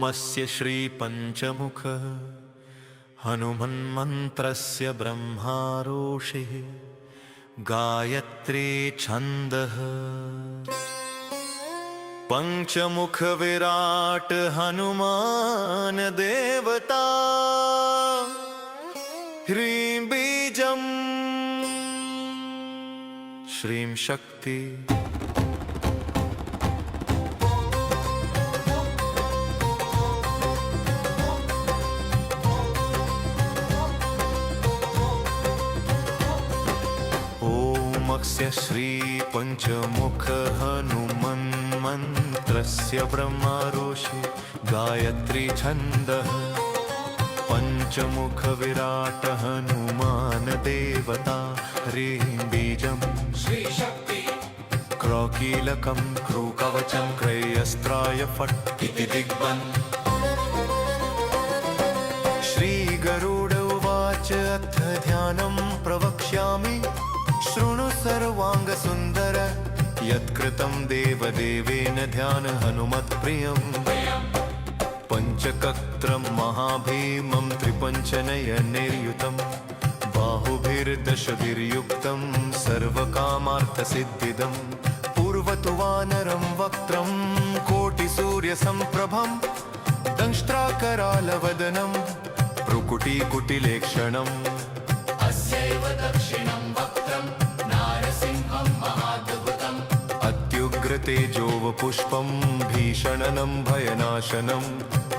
अस्य श्रीपञ्चमुख हनुमन्मन्त्रस्य ब्रह्मा ऋषिः गायत्री छन्दः पंचमुख विराट हनुमान देवता ह्रीं बीजं श्रीं शक्ति स्य श्री पंचमुख हनुमन्मन्त्रस्य ब्रह्मा ऋषि गायत्री छन्दः पंचमुख विराट हनुमान देवता ह्रीं बीजं श्री शक्ति क्रौकीलकं क्रूकवचं क्रयस्त्राय फट् इति दिग्बन् श्रीगरुड उवाच अथ ध्यानं प्रवक्ष्यामि शृणु सर्वांगसुन्दर यत्कृतं देवदेवेन ध्यान हनुमत्प्रियम् पञ्चकत्रं महाभीमं त्रिपञ्चनयनैर्युतं बाहुभिर्दशभिर्युक्तं सर्वकामार्थसिद्धिदं पूर्वतु वानरं वक्त्रं कोटिसूर्यसम्प्रभं दंष्ट्राकरालवदनं भ्रुकुटीकुटिलेक्षणम् अस्यैव दक्षिणं वक्त्रं नारसिंहं महाद्भुतम् अत्युग्रतेजोवपुष्पं भीषणनं भयनाशनं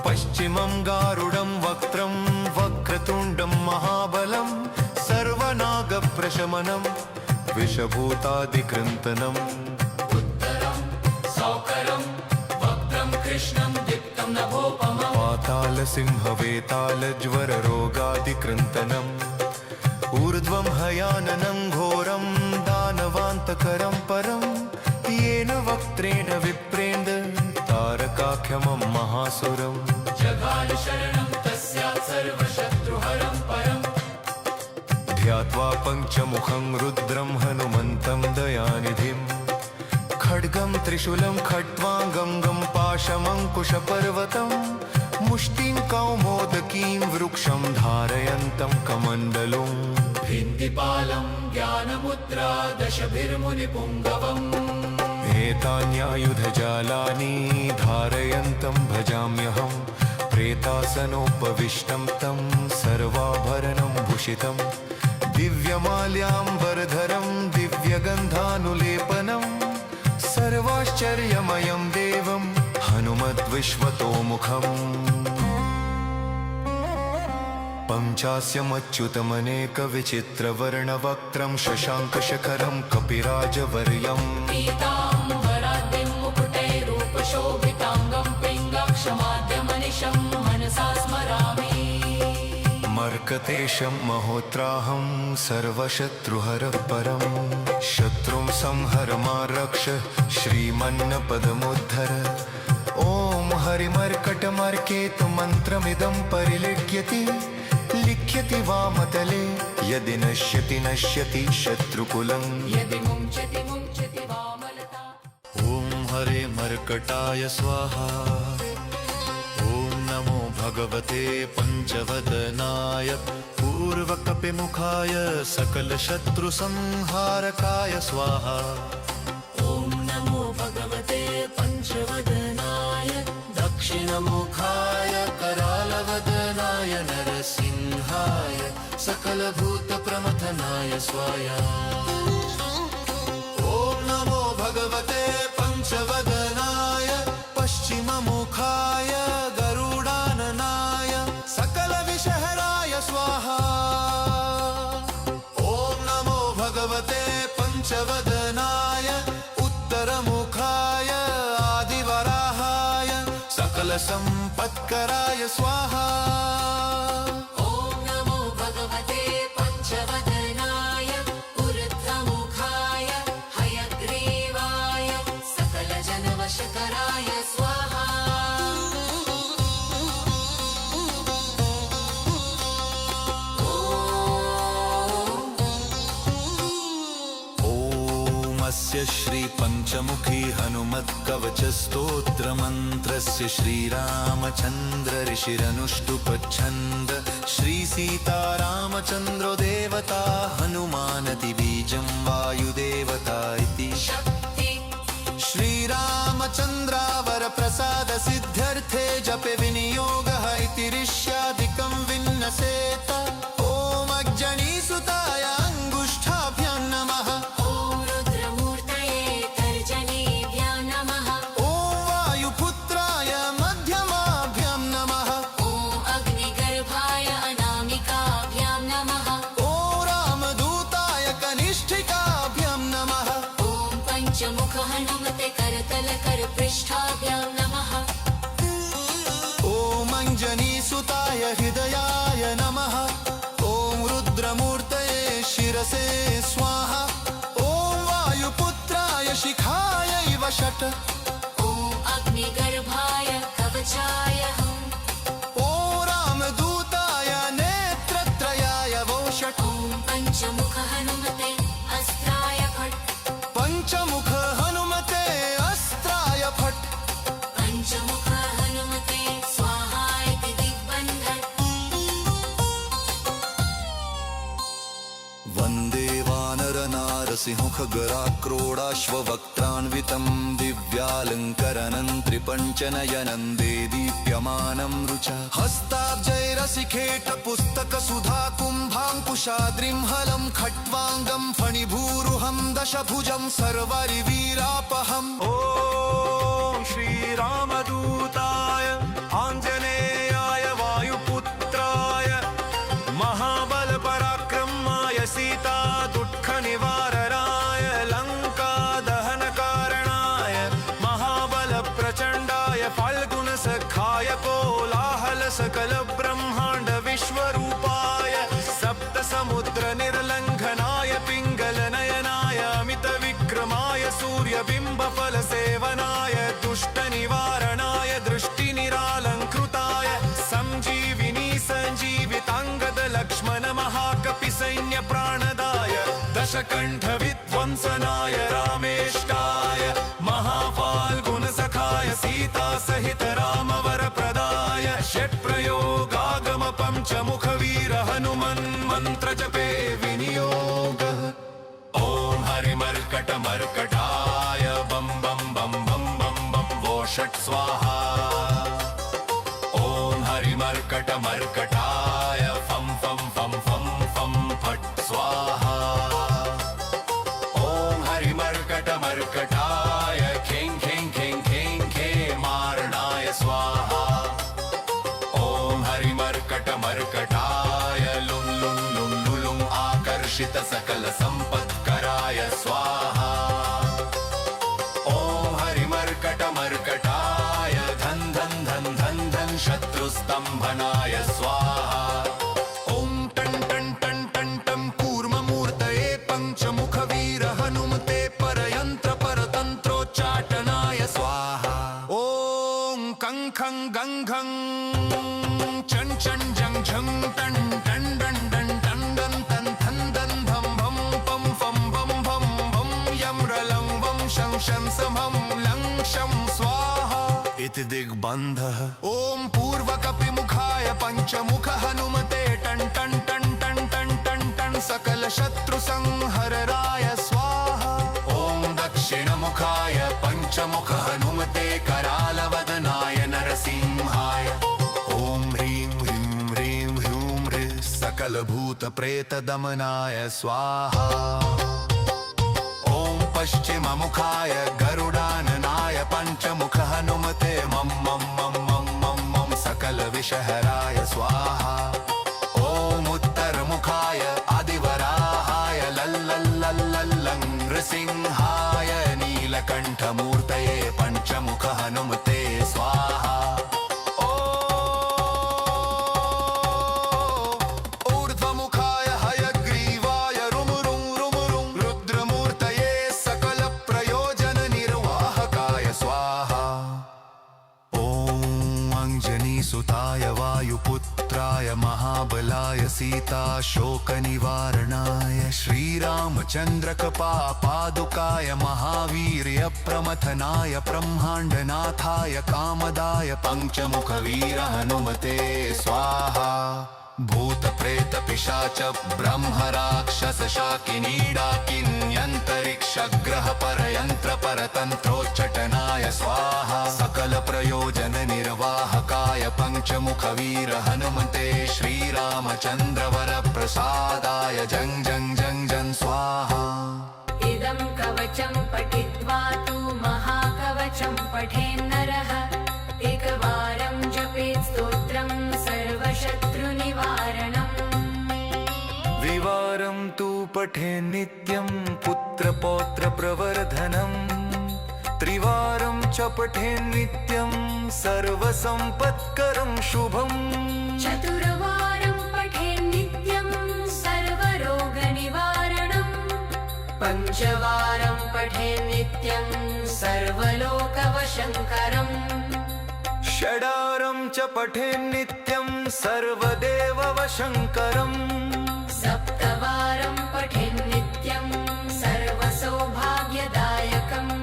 पश्चिमं गारुडं वक्त्रं वक्रतुण्डं महाबलं सर्वनागप्रशमनं विषभूतादिकृन्तनम् उत्तरं सौकरं वक्त्रं कृष्णं दीप्तं नभोपमम् पातालसिंहवेतालज्वररोगादिकृन्तनम् ऊर्ध्वं हयाननं घोरं दानवान्तकरं परं येन वक्त्रेण विप्रेन्द तारकाख्यमं महासुरम् जघान शरणं तस्यात् सर्वशत्रुहरं परम् ध्यात्वा पञ्चमुखं रुद्रं हनुमन्तं दयानिधिं खड्गं त्रिशूलं खट्वाङ्गं पाशमङ्कुशपर्वतं मुष्टिं कौमोदकीं वृक्षं धारयन्तं कमण्डलुम् भिन्दिपालं ज्ञानमुद्रा दशभिर्मुनिपुङ्गवम् एतान्यायुधजालानि धारयन्तं भजाम्यहं प्रेतासनोपविष्टं तं सर्वाभरणं भूषितं दिव्यमाल्याम्बरधरं दिव्यगन्धानुलेपनं सर्वाश्चर्यमयं देवं हनुमद्विश्वतोमुखम् पञ्चास्यमच्युतमनेकविचित्रवर्णवक्त्रं शशाङ्कशखरं कपिराजवर्यम् पीताम्बराद्रिं मुकुटैरूपशोभिताङ्गं पिङ्गाक्षमाद्यमनिशं मनसा स्मरामि मर्कतेशं महोत्राहं सर्वशत्रुहरः परं शत्रुं संहर मा रक्ष श्रीमन्नपदमुद्धर ॐ हरिमर्कटमर्केतु मन्त्रमिदं परिलिख्यति लिख्यति वामतले यदि नश्यति नश्यति शत्रुकुलं यदि मुञ्चति मुञ्चति वामलता ॐ हरे मर्कटाय स्वाहा ॐ नमो भगवते पञ्चवदनाय पूर्वकपिमुखाय सकलशत्रुसंहारकाय स्वाहा ॐ नमो भगवते पञ्चवदनाय दक्षिणमुखाय करालवदनाय नरसिंहाय सकलभूतप्रमथनाय स्वाहा ॐ नमो भगवते पञ्चवदनाय पश्चिममुखाय गरुडाननाय सकलविषहराय स्वाहा ॐ नमो भगवते पञ्चवदनाय उत्तरमुखाय आदिवराहाय सकलसम्पत्कराय स्वाहा ॐ नमो भगवते पञ्चवदनाय ऊर्ध्वमुखाय हयग्रीवाय सकलजनवशकराय स्वाहा ॐ हनुमस्य श्रीपञ्चमुखी हनुमत्कवचस्तोत्रमन्त्रस्य श्रीरामचन्द्र ऋषिरनुष्टुपच्छन्द श्रीसीतारामचन्द्रो देवता हनुमानति बीजं वायुदेवता इति शक्ति श्रीरामचन्द्रावर प्रसाद सिद्ध्यर्थे जपे विनियोगः इति ऋष्यादिकं विन्नसेत ॐ अग्जनीसुताय अङ्गुष्ठाभ्यां नमः ॐ रुद्रमूर्तये तर्जनीभ्यां नमः ॐ वायुपुत्राय मध्यमाभ्यां नमः ॐ अग्निगर्भाय अनामिकाभ्यां नमः ॐ रामदूताय कनिष्ठिकाभ्यां नमः ॐ पञ्चमुख हनुमते करतलकरपृष्ठाभ्यां नमः ॐ अञ्जनीसुताय हृदयाय नमः ॐ रुद्रमूर्तये शिरसे स्वाहा ॐ वायुपुत्राय शिखायैव षट् ॐ अग्निगर्भाय कवचाय हम् ॐ रामदूताय नेत्रत्रयाय वो षट् ॐ पञ्चमुख हनुमते अस्त्राय फट् पञ्चमुख हनुमते अस्त्राय फट् पञ्चमुख हनुमते स्वाहा इति दिग्बन्धन् वन्दे वानरनारसिंहखगराक्रोडाश्ववक्त्रान्वितं दिव्यालङ्करनं त्रिपञ्चनयनं दीप्यमानं रुचा हस्ताब्जैरसिखेटपुस्तकसुधा कुम्भाङ्कुशाद्रिं हलं खट्वाङ्गं फणिभूरुहं दशभुजं सर्वरिवीरापहम् ॐ श्रीरामदूताय आञ्जनेयाय वायुपुत्राय महाबलपराक्रमाय सीता दुःखनिवारणाय लङ्कादहनकारणाय महाबलप्रचण्डाय फाल्गुनसखाय कोलाहलसकलब्रह्माण्ड विश्वरूपाय सप्तसमुद्रनिर्लङ्घनाय पिङ्गलनयनाय अमितविक्रमाय सूर्यबिम्बफलसेवनाय दुष्टनिवारणाय दृष्टिनिरालङ्कृताय सञ्जीविनी सञ्जीविताङ्गद लक्ष्मण महाकपिसैन्यप्राणदाय दशकण्ठविध्वंसनाय रामेष्टाय महाफाल्गुनसखाय सीतासहित रामवरप्रदाय षट्प्रयोगागम पञ्चमुखवीर हनुमन्मन्त्रजपे विनियोगः ॐ हरिमर्कटमर्कटाय बं बं बं बं बं बं वो षट् स्वाहा ॐ हरिमर्कटमर्कटाय फं फं फं फं फं फट् स्वाहा ॐ हरिमर्कटमर्कटाय खें खें खें खें खेमार्णाय स्वाहा ॐ हरिमर्कटमर्कटाय लुं लुं लुं लुलुं आकर्षित सकल सम्पत्कराय स्वाहा ॐ हरिमर्कटमर्कटाय धन धन धन धन धन शत्रुस्तम्भनाय स्वाहा ॐ टन् टन् टन् टन् टं कूर्ममूर्तये पञ्चमुखवीर हनुमते परयन्त्र परतन्त्रोच्चाटनाय स्वाहा ॐ कं खं गं घं चं चं जं झं टन् टन् डन् डन् टन् डन् तन् थन् दन् धं भं पं फं भं भं भं यं रलं वं शं शं समं लं शं स्वाहा इति दिग्बन्धः ॐ पूर्वकपिमुखाय पञ्चमुख हनुमते टन् टन् टन् टन् टन् टन् टन् सकलशत्रुसंहरणाय स्वाहा ॐ दक्षिणमुखाय पञ्चमुख हनुमते करालवदनाय नरसिंहाय ॐ ह्रीं ह्रीं ह्रीं ह्रूं ह्रीं सकलभूतप्रेतदमनाय स्वाहा ॐ पश्चिममुखाय गरुडाननाय पञ्चमुख हनुमते मं मं मं मं मं मं सकलविषहराय स्वाहा ॐ उत्तरमुखाय आदिवराहाय लल्लल्लल्लल्लं नृसिंहाय नीलकण्ठमूर्तये पञ्चमुख हनुमते स्वाहा ऊर्ध्वमुखाय हयग्रीवाय रुमुरुं रुमुरुं रुद्रमूर्तये सकलप्रयोजननिर्वाहकाय स्वाहा ॐ अञ्जनी लक्ष्मीसुताय वायुपुत्राय महाबलाय सीताशोकनिवारणाय श्रीरामचन्द्रकृपापादुकाय महावीर्यप्रमथनाय ब्रह्माण्डनाथाय कामदाय पञ्चमुखवीर हनुमते स्वाहा। भूतप्रेतपिशाच ब्रह्मराक्षसशाकिनीडाकिन्यन्तरिक्षग्रहपरयन्त्रपरतन्त्रोच्चाटनाय स्वाहा। सकलप्रयोजननिर्वाहकाय पञ्चमुखवीर हनुमते श्रीरामचन्द्रवरप्रसादाय जं जं जं जं स्वाहा। इदं कवचं पठित्वा तु महाकवचं पठेन्नरः एकवारं जपेत् स्तोत्रं सर्वशत्रुनिवारणम्। द्विवारं तु पठेन् नित्यं पुत्रपौत्रप्रवर्धनम्। त्रिवारं च पठेन् नित्यं सर्वसम्पत्करं शुभम्। चतुर्वारं पठेन् नित्यं सर्वरोगनिवारणम्। पञ्चवारं पठेन् नित्यं सर्वलोकवशङ्करम्। षडारं च पठेन् नित्यं सर्वदेववशङ्करम्। सप्तवारं पठेन् नित्यं सर्वसौभाग्यदायकम्।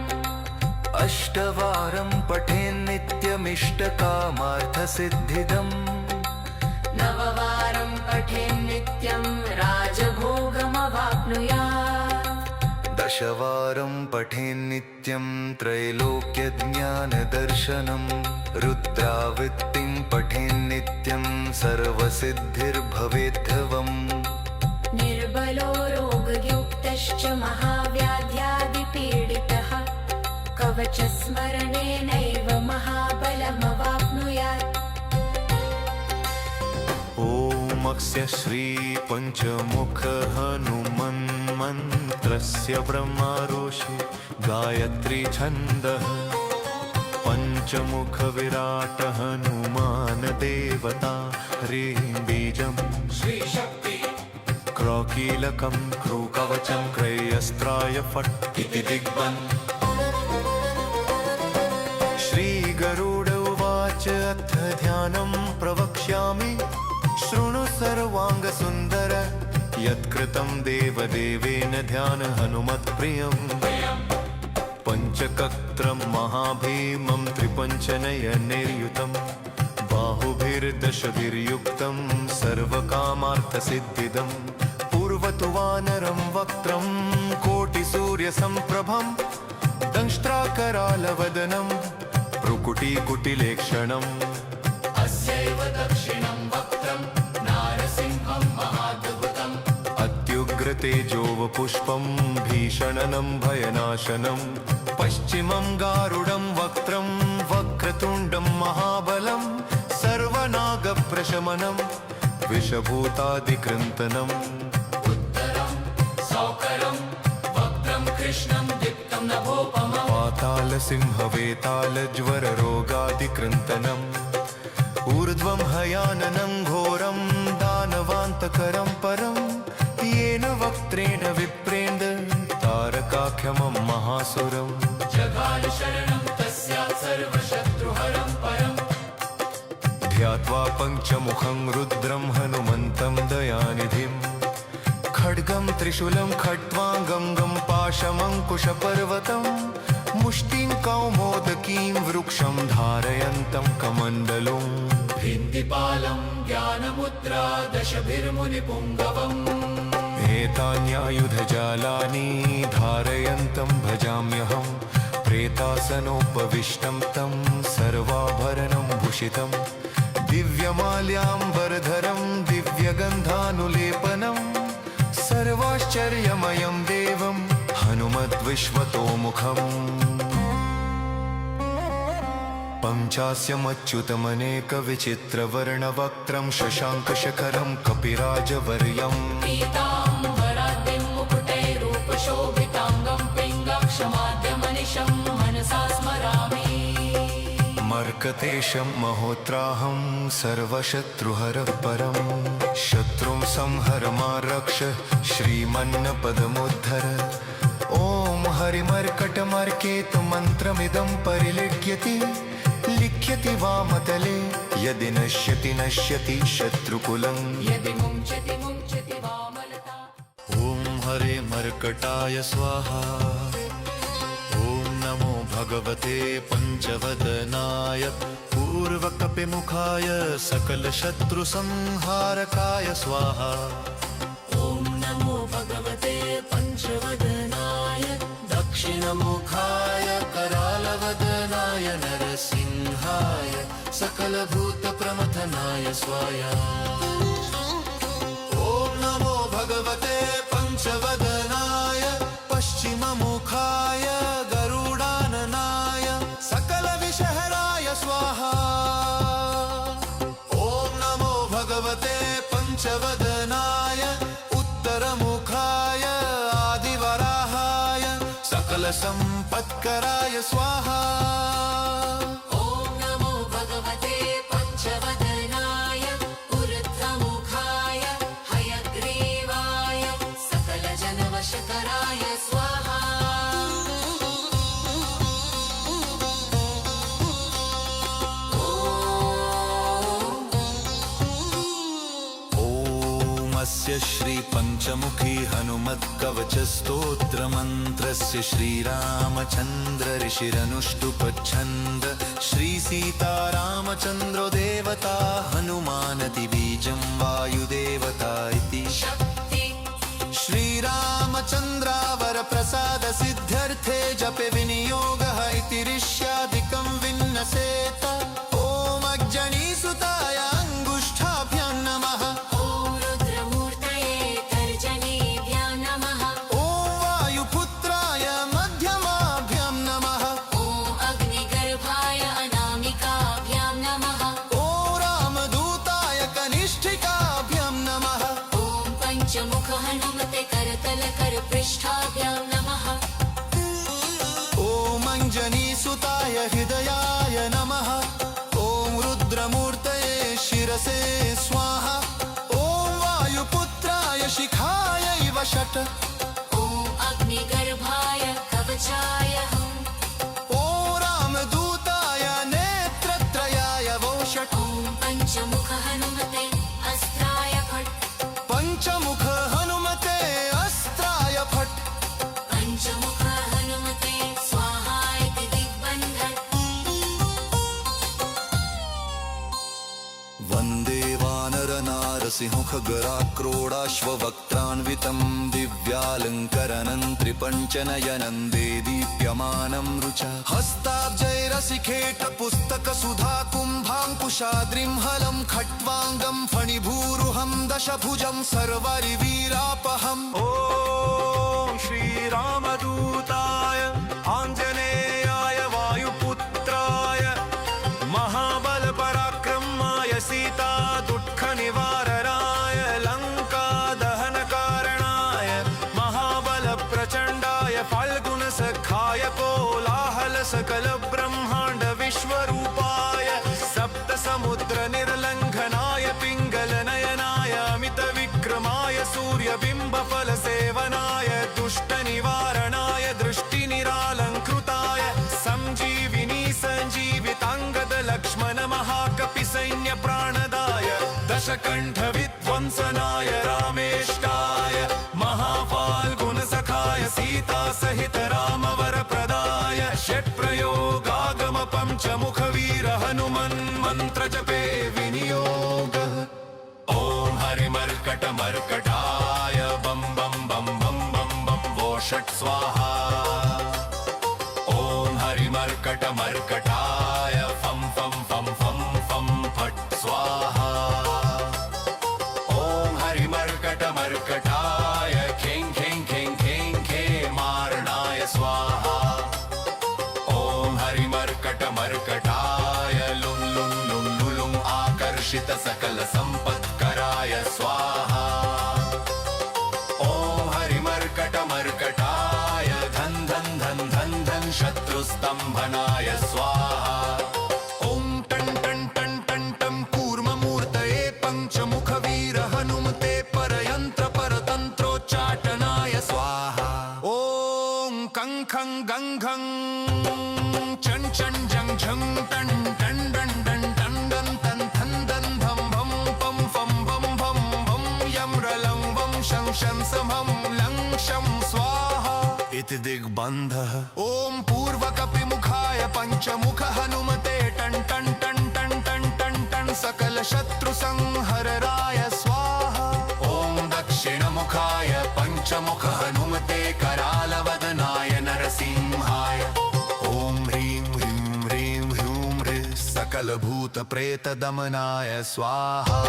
अष्टवारं पठेन् नित्यमिष्टकामार्थसिद्धिदम्। नववारं पठेन् नित्यं राजभोगमवाप्नुयात्। दशवारं पठेन् नित्यं त्रैलोक्यज्ञानदर्शनम्। रुद्रावृत्तिं पठेन् नित्यं सर्वसिद्धिर्भवेद्धवम्। निर्बलो रोगयुक्तश्च महाव्याध्यादिपीडितः कवचस्मरणेनैव महाबलमवाप्नुयात्। ॐ अस्य श्रीपञ्चमुख हनुमन्मन्त्रस्य ब्रह्मारोषि गायत्री छन्दः। पञ्चमुख विराट हनुमान देवता ह्रीं बीजं श्रीशक्ति क्रौकीलकं क्रूकवचं क्रयस्त्राय फट् इति दिग्बन्। श्रीगरुड उवाच अथ ध्यानं प्रवक्ष्यामि शृणु सर्वाङ्गसुन्दर यत्कृतं देवदेवेन ध्यान हनुमत्प्रियम्। पञ्चकत्रं महाभीमं त्रिपञ्चनयनैर्युतं बाहुभिर्दशभिर्युक्तं सर्वकामार्थसिद्धिदम्। पूर्वतु वानरं वक्त्रं कोटिसूर्यसम्प्रभं दंष्ट्राकरालवदनं भ्रुकुटीकुटिलेक्षणम्। अस्यैव दक्षिणं वक्त्रं नारसिंहं महाद्भुतम् अत्युग्रतेजोवपुष्पं भीषणनं भयनाशनम्। पश्चिमं गारुडं वक्त्रं वक्रतुण्डं महाबलं सर्वनागप्रशमनं विषभूतादिकृन्तनम्। उत्तरं सौकरं वक्त्रं कृष्णं दीप्तं नभोपमम् पातालसिंहवेतालज्वररोगादिकृन्तनम्। ऊर्ध्वं हयाननं घोरं दानवान्तकरं परं येन वक्त्रेण विप्रेन्द्र तारकाख्यमं महासुरम्। जगाल शरणं तस्यात् सर्वशत्रुहरं परम्। ध्यात्वा पञ्चमुखं रुद्रं हनुमन्तं दयानिधिं खड्गं त्रिशूलं खट्वाङ्गं गं पाशमङ्कुशपर्वतं मुष्टिं कौमोदकीं वृक्षं धारयन्तं कमण्डलुम्। भिन्तिपालं ज्ञानमुद्रा दशभिर्मुनिपुङ्गवम्। एतान्यायुधजालानि धारयन्तं भजाम्यहं प्रेतासनोपविष्टं तं सर्वाभरणं भूषितं। दिव्यमाल्याम्बरधरं दिव्यगन्धानुलेपनं सर्वाश्चर्यमयं देवं हनुमद्विश्वतोमुखम्। पञ्चास्यमच्युतमनेकविचित्रवर्णवक्त्रं शशाङ्कशखरं कपिराजवर्यम्। पीताम्बराद्रिं मुकुटैरूपशोभिताङ्गं पिङ्गक्षमाद्यमनिशं मनसा स्मरामि। मर्कतेशं महोत्राहं सर्वशत्रुहरः परं शत्रुं संहर मा रक्ष श्रीमन्नपदमुद्धर। ॐ हरिमर्कटमर्केतु मन्त्रमिदं परिलिख्यति लिख्यति वामतले यदि नश्यति नश्यति शत्रुकुलम् यदि मुञ्चति मुञ्चति वामलता ॐ हरे मर्कटाय स्वाहा ॐ नमो भगवते पञ्चवदनाय पूर्वकपिमुखाय सकलशत्रुसंहारकाय स्वाहा ॐ नमो भगवते पञ्चवदनाय दक्षिणमुखाय करालवदनाय नरसिंहाय सकलभूतप्रमथनाय स्वाहा ॐ नमो भगवते पञ्चवदनाय पश्चिममुखाय गरुडाननाय सकलविषहराय स्वाहा ॐ नमो भगवते पञ्चवदनाय उत्तरमुखाय आदिवराहाय सकलसम्पत्कराय स्वाहा ॐ नमो भगवते पञ्चवदनाय ऊर्ध्वमुखाय हयग्रीवाय सकलजनवशकराय स्वाहा स्य श्रीपञ्चमुखी हनुमत्कवचस्तोत्रमन्त्रस्य श्रीरामचन्द्र ऋषिरनुष्टुपच्छन्द श्रीसीतारामचन्द्रो देवता हनुमानतिबीजं वायुदेवता इति शक्ति श्रीरामचन्द्रावरप्रसादसिद्ध्यर्थे जपे विनियोगः इति ऋष्यादिकं विन्नसेत ॐ अग्जनीसुताय अङ्गुष्ठाभ्यां नमः पंचमुख हनुमते करतल कर पृष्ठाभ्यां नमः ॐ अञ्जनीसुताय हृदयाय नमः ॐ रुद्रमूर्तये शिरसे स्वाहा ॐ वायुपुत्राय शिखायै वषट् ॐ अग्निगर्भाय कवचाय हं ॐ रामदूताय नेत्रत्रयाय वोषट् ॐ पंचमुख हनुमते अस्त्राय फट् पञ्चमुख हनुमते अस्त्राय फट् पंचमुख हनुमते स्वाहा इति दिग्बन्धन् वन्दे वानरनारसिंहखगराक्रोडाश्ववक्त्रान्वितं दिव्यालङ्करनं त्रिपञ्चनयनं देदीप्यमानं रुचा हस्ताब्जैरसिखेटपुस्तकसुधाकुम्भाङ्कुशाद्रिं हलं खट्वाङ्गं फणिभूरुहं दशभुजं सर्वरिवीरापहम् ॐ श्रीरामदूताय आञ्जनेयाय वायुपुत्राय महाबलपराक्रमाय सीता दुःखनिवारणाय लङ्कादहनकारणाय महाबलप्रचण्डाय फाल्गुनसखाय कोलाहलसकलब्रह्माण्ड विश्वरूपाय सप्तसमुद्रनिर्लङ्घनाय पिङ्गलनयनाय अमितविक्रमाय सूर्यबिम्बफलसेवनाय दुष्टनिवारणाय दृष्टिनिरालङ्कृताय सञ्जीविनी सञ्जीविताङ्गद लक्ष्मण महाकपिसैन्यप्राणदाय दशकण्ठविध्वंसनाय रामेष्टाय महाफाल्गुनसखाय सीतासहित रामवरप्रदाय षट्प्रयोगागम पञ्चमुखवीर हनुमन्मन्त्रजपे विनियोगः ॐ हरिमर्कटमर्कटाय बं बं बं बं बं बं वो षट् स्वाहा ॐ हरिमर्कटमर्कटाय फं फं फं फं फं फट् स्वाहा ॐ हरिमर्कटमर्कटाय खें खें खें खें खेमारणाय स्वाहा ॐ हरिमर्कटमर्कटाय लुं लुं लुं लुलुं आकर्षित सकलसम्पत्कराय स्वाहा ॐ हरिमर्कटमर्कटाय धन धन धन धन धन शत्रुस्तम्भनाय स्वाहा ॐ टं टं टं टं टं कूर्ममूर्तये पञ्चमुखवीर हनुमते परयन्त्र परतन्त्रोच्चाटनाय स्वाहा ॐ कं खं गं घं चं चं जं झं टं टं डं डं टं डं तं इति दिग्बन्धः ॐ पूर्वकपिमुखाय पञ्चमुख हनुमते टन् टन् टन् टन् टन् टन् टन् सकलशत्रुसंहरराय स्वाहा ॐ दक्षिणमुखाय पञ्चमुख हनुमते करालवदनाय नरसिंहाय ॐ ह्रीं ह्रीं ह्रीं ह्रूं ह्रीं सकलभूतप्रेतदमनाय स्वाहा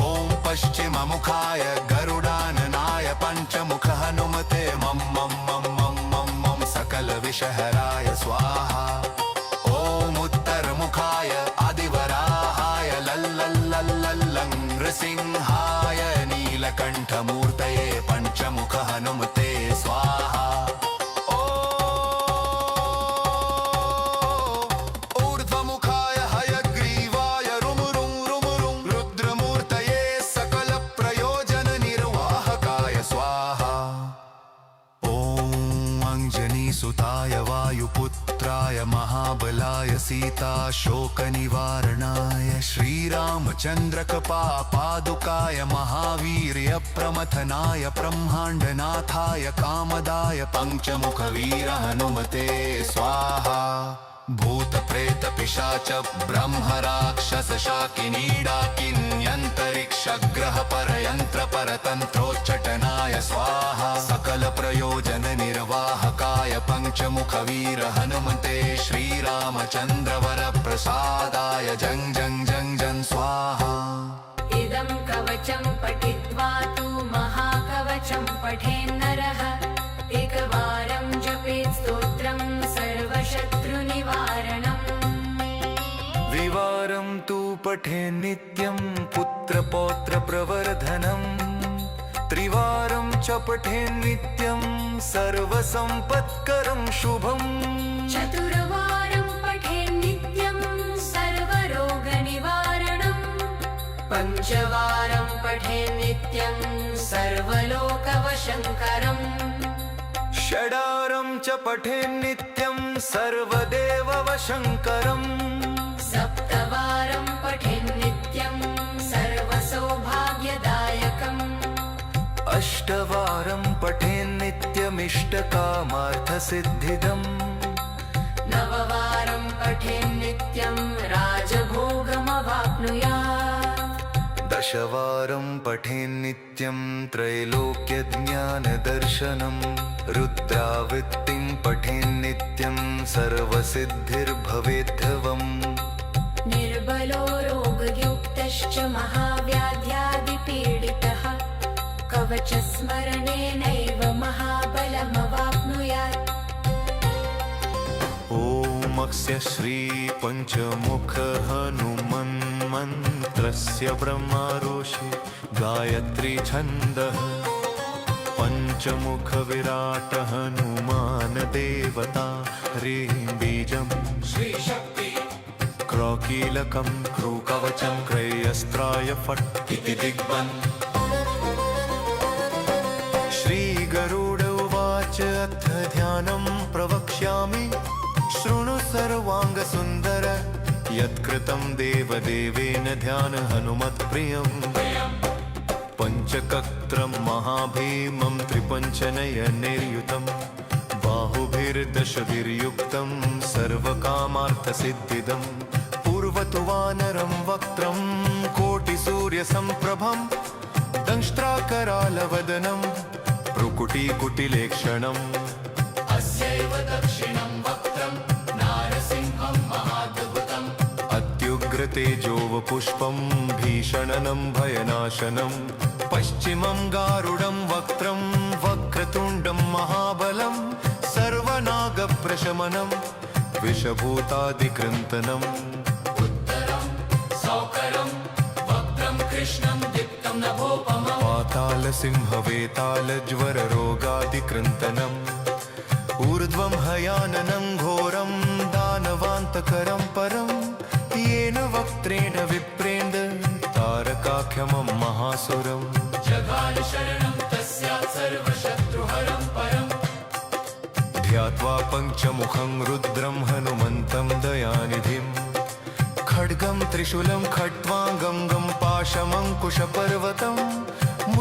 ॐ पश्चिममुखाय गरुडाननाय पञ्चमुख हनुमते मं मं मं मं मं मं सकलविषहराय स्वाहा ॐ उत्तरमुखाय आदिवराहाय लल्लल्लल्लल्लं नृसिंहाय नीलकण्ठमूर्तये पञ्चमुख हनुमते स्वाहा ऊर्ध्वमुखाय हयग्रीवाय रुं रुं रुं रुं रुद्रमूर्तये सकलप्रयोजननिर्वाहकाय स्वाहा ॐ अञ्जनीसुताय वायुपुत्राय महाबलाय सीताशोकनिवारणाय श्रीरामचन्द्रकपापादुकाय महावीर्यप्रमथनाय ब्रह्माण्डनाथाय कामदाय पञ्चमुखवीर हनुमते स्वाहा भूतप्रेतपिशाच ब्रह्मराक्षसशाकिनीडाकिन्यन्तरिक्षग्रहपरयन्त्रपरतन्त्रोच्चटनाय स्वाहा सकलप्रयोजननिर्वाहकाय पञ्चमुखवीर हनुमते श्रीरामचन्द्रवरप्रसादाय जं जं जं जं स्वाहा इदं कवचं पठित्वा तु महाकवचं पठेन्नरः एकवारं जपेत् स्तोत्रं सर्वशत्रुनिवारणम् द्विवारं तु पठेन् नित्यं पुत्रपौत्रप्रवर्धनम् त्रिवारं च पठेन् नित्यं सर्वसम्पत्करं शुभम् चतुर्वारं पठेन् नित्यं सर्वरोगनिवारणम् पञ्चवारं पठेन् नित्यं सर्वलोकवशङ्करम् षडारं च पठेन् नित्यं सर्वदेववशङ्करम् सप्तवारं पठेन् नित्यं सर्वसौभाग्यदायकम् अष्टवारं पठेन् नित्यमिष्टकामार्थसिद्धिदम् नववारं पठेन् नित्यं राजभोगमवाप्नुयात् दशवारं पठेन् नित्यं त्रैलोक्यज्ञानदर्शनम् रुद्रावृत्तिं पठेन् नित्यं सर्वसिद्धिर्भवेद्धवम् निर्बलो रोगयुक्तश्च महाव्याध्यादिपीडितः कवचस्मरणेनैव महाबलमवाप्नुयात् ॐ अस्य श्रीपञ्चमुख हनुमन्मन्त्रस्य ब्रह्मारोषि गायत्री छन्दः पञ्चमुख विराट हनुमान देवता ह्रीं बीजं श्रीशक्ति क्रौकीलकं क्रूकवचं क्रयस्त्राय फट् इति दिग्बन् श्रीगरुड उवाच अथ ध्यानं प्रवक्ष्यामि शृणु सर्वाङ्गसुन्दर यत्कृतं देवदेवेन ध्यान हनुमत्प्रियम् पञ्चकत्रं महाभीमं त्रिपञ्चनयनैर्युतं बाहुभिर्दशभिर्युक्तं सर्वकामार्थसिद्धिदं पूर्वतु वानरं वक्त्रं कोटिसूर्यसम्प्रभं दंष्ट्राकरालवदनं भ्रुकुटीकुटिलेक्षणम् अस्यैव दक्षिणं वक्त्रं नारसिंहं महाद्भुतम् अत्युग्रतेजोवपुष्पं भीषणनं भयनाशनं पश्चिमं गारुडं वक्त्रं वक्रतुण्डं महाबलं सर्वनागप्रशमनं विषभूतादिकृन्तनम् उत्तरं सौकरं वक्त्रं कृष्णं दीप्तं नभोपमम् पातालसिंहवेतालज्वररोगादिकृन्तनम् ऊर्ध्वं हयाननं घोरं दानवान्तकरं परं येन वक्त्रेण विप्रेन्द्र तारकाख्यमं महासुरम् जगाल शरणं तस्यात् सर्वशत्रुहरं परम् ध्यात्वा पञ्चमुखं रुद्रं हनुमन्तं दयानिधिं खड्गं त्रिशूलं खट्वाङ्गं पाशमङ्कुशपर्वतं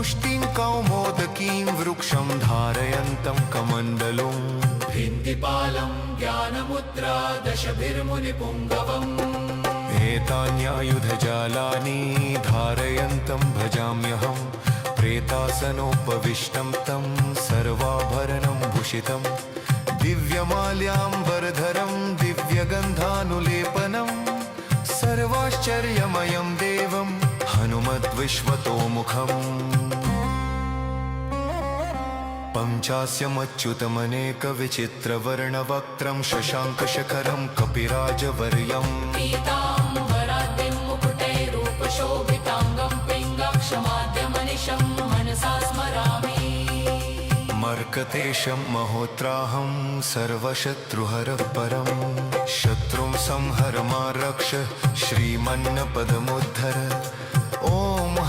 मुष्टिं कौमोदकीं वृक्षं धारयन्तं कमण्डलुम् भिन्दिपालं ज्ञानमुद्रा दशभिर्मुनिपुङ्गवम् एतान्यायुधजालानि धारयन्तं भजाम्यहं प्रेतासनोपविष्टं तं सर्वाभरणं भूषितं दिव्यमाल्याम्बरधरं दिव्यगन्धानुलेपनं सर्वाश्चर्यमयं देवं हनुमद्विश्वतोमुखम् पञ्चास्यमच्युतमनेकविचित्रवर्णवक्त्रं शशाङ्कशखरं कपिराजवर्यम् पीताम्बराद्रिं मुकुटैरूपशोभिताङ्गं पिङ्गक्षमाद्यमनिशं मनसा स्मरामि मर्कतेशं महोत्राहं सर्वशत्रुहरः परं शत्रुं संहर मा रक्ष श्रीमन्नपदमुद्धर ॐ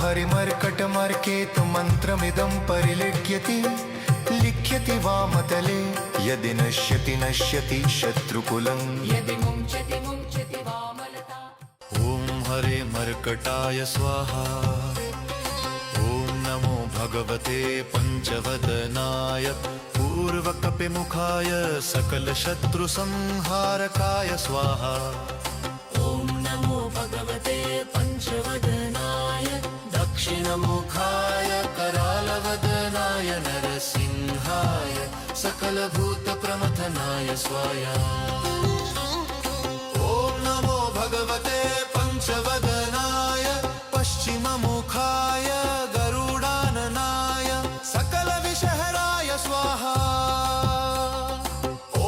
हरिमर्कटमर्केतु मन्त्रमिदं परिलिख्यति लिख्यति वामतले यदि नश्यति नश्यति शत्रुकुलं यदि मुञ्चति मुञ्चति वामलता ॐ हरे मर्कटाय स्वाहा ॐ नमो भगवते पञ्चवदनाय पूर्वकपिमुखाय सकलशत्रुसंहारकाय स्वाहा ॐ नमो भगवते पञ्चवदनाय दक्षिणमुखाय करालवदनाय नरसिंहाय सकलभूतप्रमथनाय स्वाहा ॐ नमो भगवते पञ्चवदनाय पश्चिममुखाय गरुडाननाय सकलविषहराय स्वाहा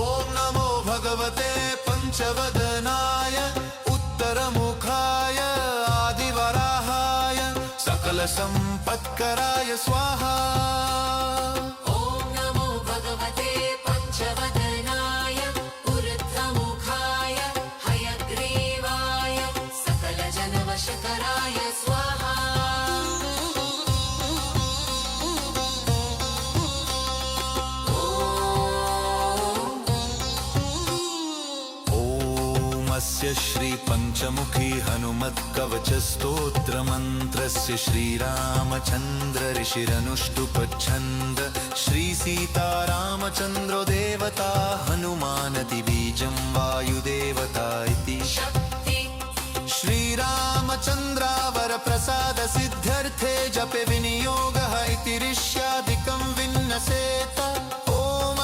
ॐ नमो भगवते पञ्चवदनाय उत्तरमुखाय आदिवराहाय सकलसम्पत्कराय स्वाहा ॐ नमो भगवते पञ्चवदनाय ऊर्ध्वमुखाय हयग्रीवाय सकलजनवशकराय स्वाहा स्य श्रीपञ्चमुखी हनुमत्कवचस्तोत्रमन्त्रस्य श्रीरामचन्द्र ऋषिरनुष्टुपच्छन्द श्रीसीतारामचन्द्रो देवता हनुमानदिबीजं वायुदेवता इति शक्ति श्रीरामचन्द्रावरप्रसाद सिद्ध्यर्थे जपे विनियोगः इति ऋष्यादिकं विन्नसेत ॐ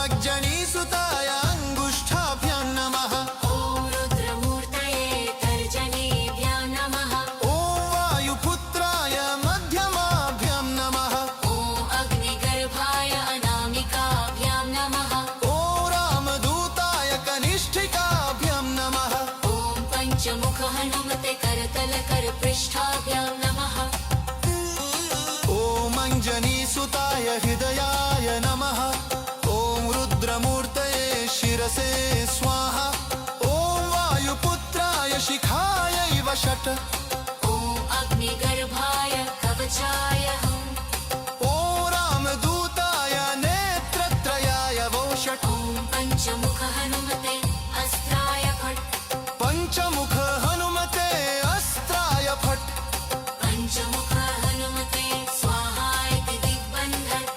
अग्जनीसुताय अङ्गुष्ठाभ्यां नमः पंचमुख हनुमते करतल कर पृष्ठाभ्यां नमः ॐ अञ्जनीसुताय हृदयाय नमः ॐ रुद्रमूर्तये शिरसे स्वाहा ॐ वायुपुत्राय शिखायै वषट् ॐ अग्निगर्भाय कवचाय हम् ॐ रामदूताय नेत्रत्रयाय वोषट् ॐ पंचमुख हनुमते अस्त्राय फट् पञ्चमुख हनुमते अस्त्राय फट् पंचमुख हनुमते स्वाहा इति दिग्बन्धन्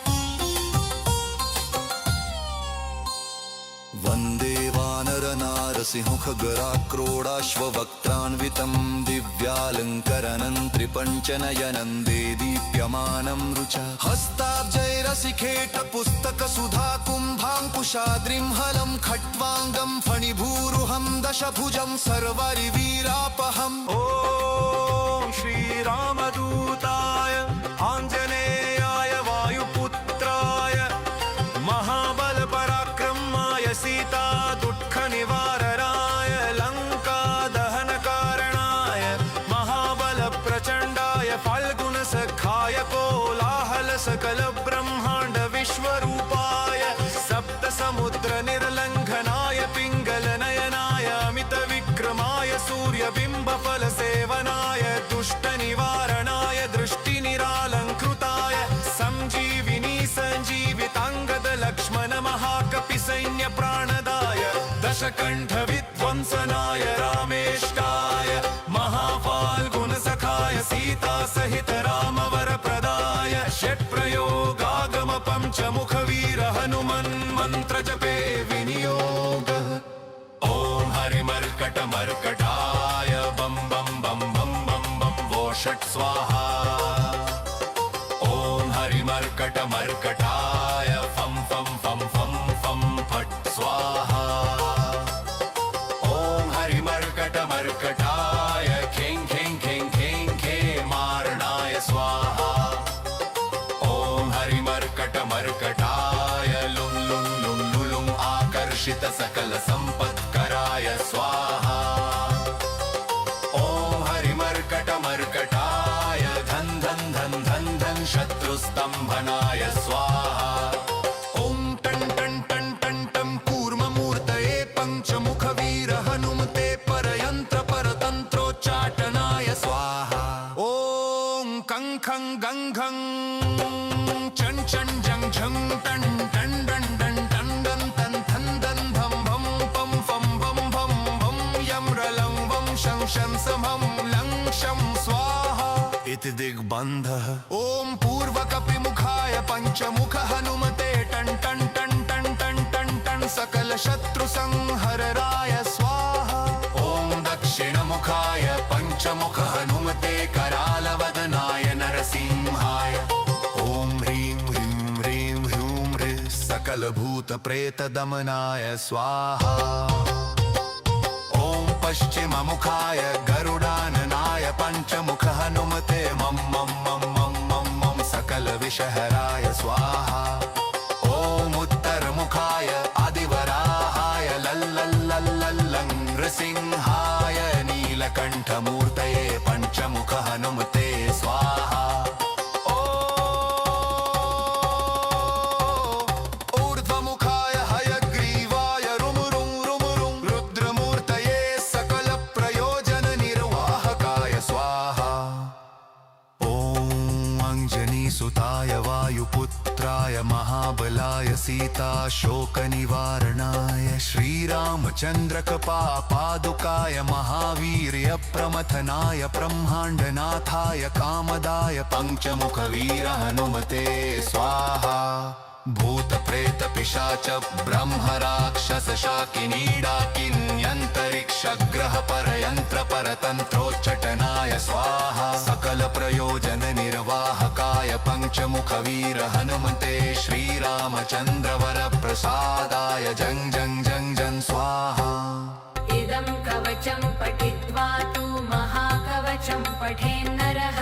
वन्दे वानरनारसिंहखगराक्रोडाश्ववक्त्रान्वितं दिव्यालङ्करनं त्रिपञ्चनयनं देदीप्यमानं रुचा हस्ताब्जैरसिखेटपुस्तकसुधाकुम्भाङ्कुशाद्रिं हलं खट्वाङ्गं फणिभूरुहं दशभुजं सर्वरिवीरापहम् ॐ श्रीरामदूताय आञ्जनेयाय वायुपुत्राय महाबलपराक्रमाय सीता दुःखनिवारणाय लङ्कादहनकारणाय महाबलप्रचण्डाय फाल्गुनसखाय कोलाहलसकलब्रह्माण्ड विश्वरूपाय सप्तसमुद्रनिर्लङ्घनाय पिङ्गलनयनाय अमितविक्रमाय सूर्यबिम्बफलसेवनाय दुष्टनिवारणाय दृष्टिनिरालङ्कृताय सञ्जीविनी सञ्जीविताङ्गद लक्ष्मण महाकपिसैन्यप्राणदाय दशकण्ठविध्वंसनाय रामेष्टाय महाफाल्गुनसखाय सीतासहित रामवरप्रदाय षट् पञ्चमुखवीर हनुमन् मन्त्रजपे विनियोगः ॐ हरिमर्कटमर्कटाय बं बं बं बं बं बं वो षट् स्वाहा ॐ हरिमर्कटमर्कटाय फं फं फं फं फं फट् स्वाहा ॐ हरिमर्कटमर्कटाय खें खें खें खें खें मारणाय स्वाहा ॐ हरिमर्कटमर्कटाय लुं लुं लुं लुलुं आकर्षित सकल सम्पत्कराय स्वाहा ॐ हरिमर्कटमर्कटाय धन धन धन धन धन शत्रुस्तम्भनाय स्वाहा ॐ टं टं टं टं टं कूर्ममूर्तये पञ्चमुखवीर हनुमते परयन्त्र परतन्त्रोच्चाटनाय स्वाहा ॐ कं खं गं घं चं चं जं झं टं टं डं डं टं डं तं थं दं धं भं पं फं भं भं भं यं रलं वं शं शं समं लं शं स्वाहा इति दिग्बन्धः ॐ पूर्वकपिमुखाय पञ्चमुख हनुमते टं टं टं टं टं टं टं सकल शत्रु संहरराय स्वाहा ॐ दक्षिणमुखाय पञ्चमुख हनुमते करालवदनाय नरसिंहाय ॐ ह्रीं ह्रीं ह्रीं ह्रूं ह्रीं सकल भूत प्रेत दमनाय स्वाहा ॐ पश्चिममुखाय गरुडाननाय पञ्चमुख हनुमते मं मं मं मं मं मं सकल विषहराय स्वाहा ॐ उत्तरमुखाय आदिवराहाय लल्लल्लल्लल्लं नृसिंहाय नीलकण्ठमूर्तये पञ्चमुख हनुमते स्वाहा ऊर्ध्वमुखाय हयग्रीवाय रुमुरुं रुमुरुं रुद्रमूर्तये सकल प्रयोजन निर्वाहकाय स्वाहा ॐ अञ्जनीसुताय वायुपुत्राय महाबलाय सीताशोकनिवारणाय श्रीरामचन्द्रकपापादुकाय महावीर्यप्रमथनाय ब्रह्माण्डनाथाय कामदाय पञ्चमुखवीर हनुमते स्वाहा भूतप्रेत पिशाच ब्रह्मराक्षस शाकिनीडाकिन्यन्तरिक्षग्रह परयन्त्र परतन्त्रोच्चटनाय स्वाहा सकल प्रयोजन निर्वाहकाय पञ्चमुखवीर हनुमते श्रीरामचन्द्र वरप्रसादाय जं जं जं जं स्वाहा इदं कवचं पठित्वा तु महाकवचं पठेन्नरः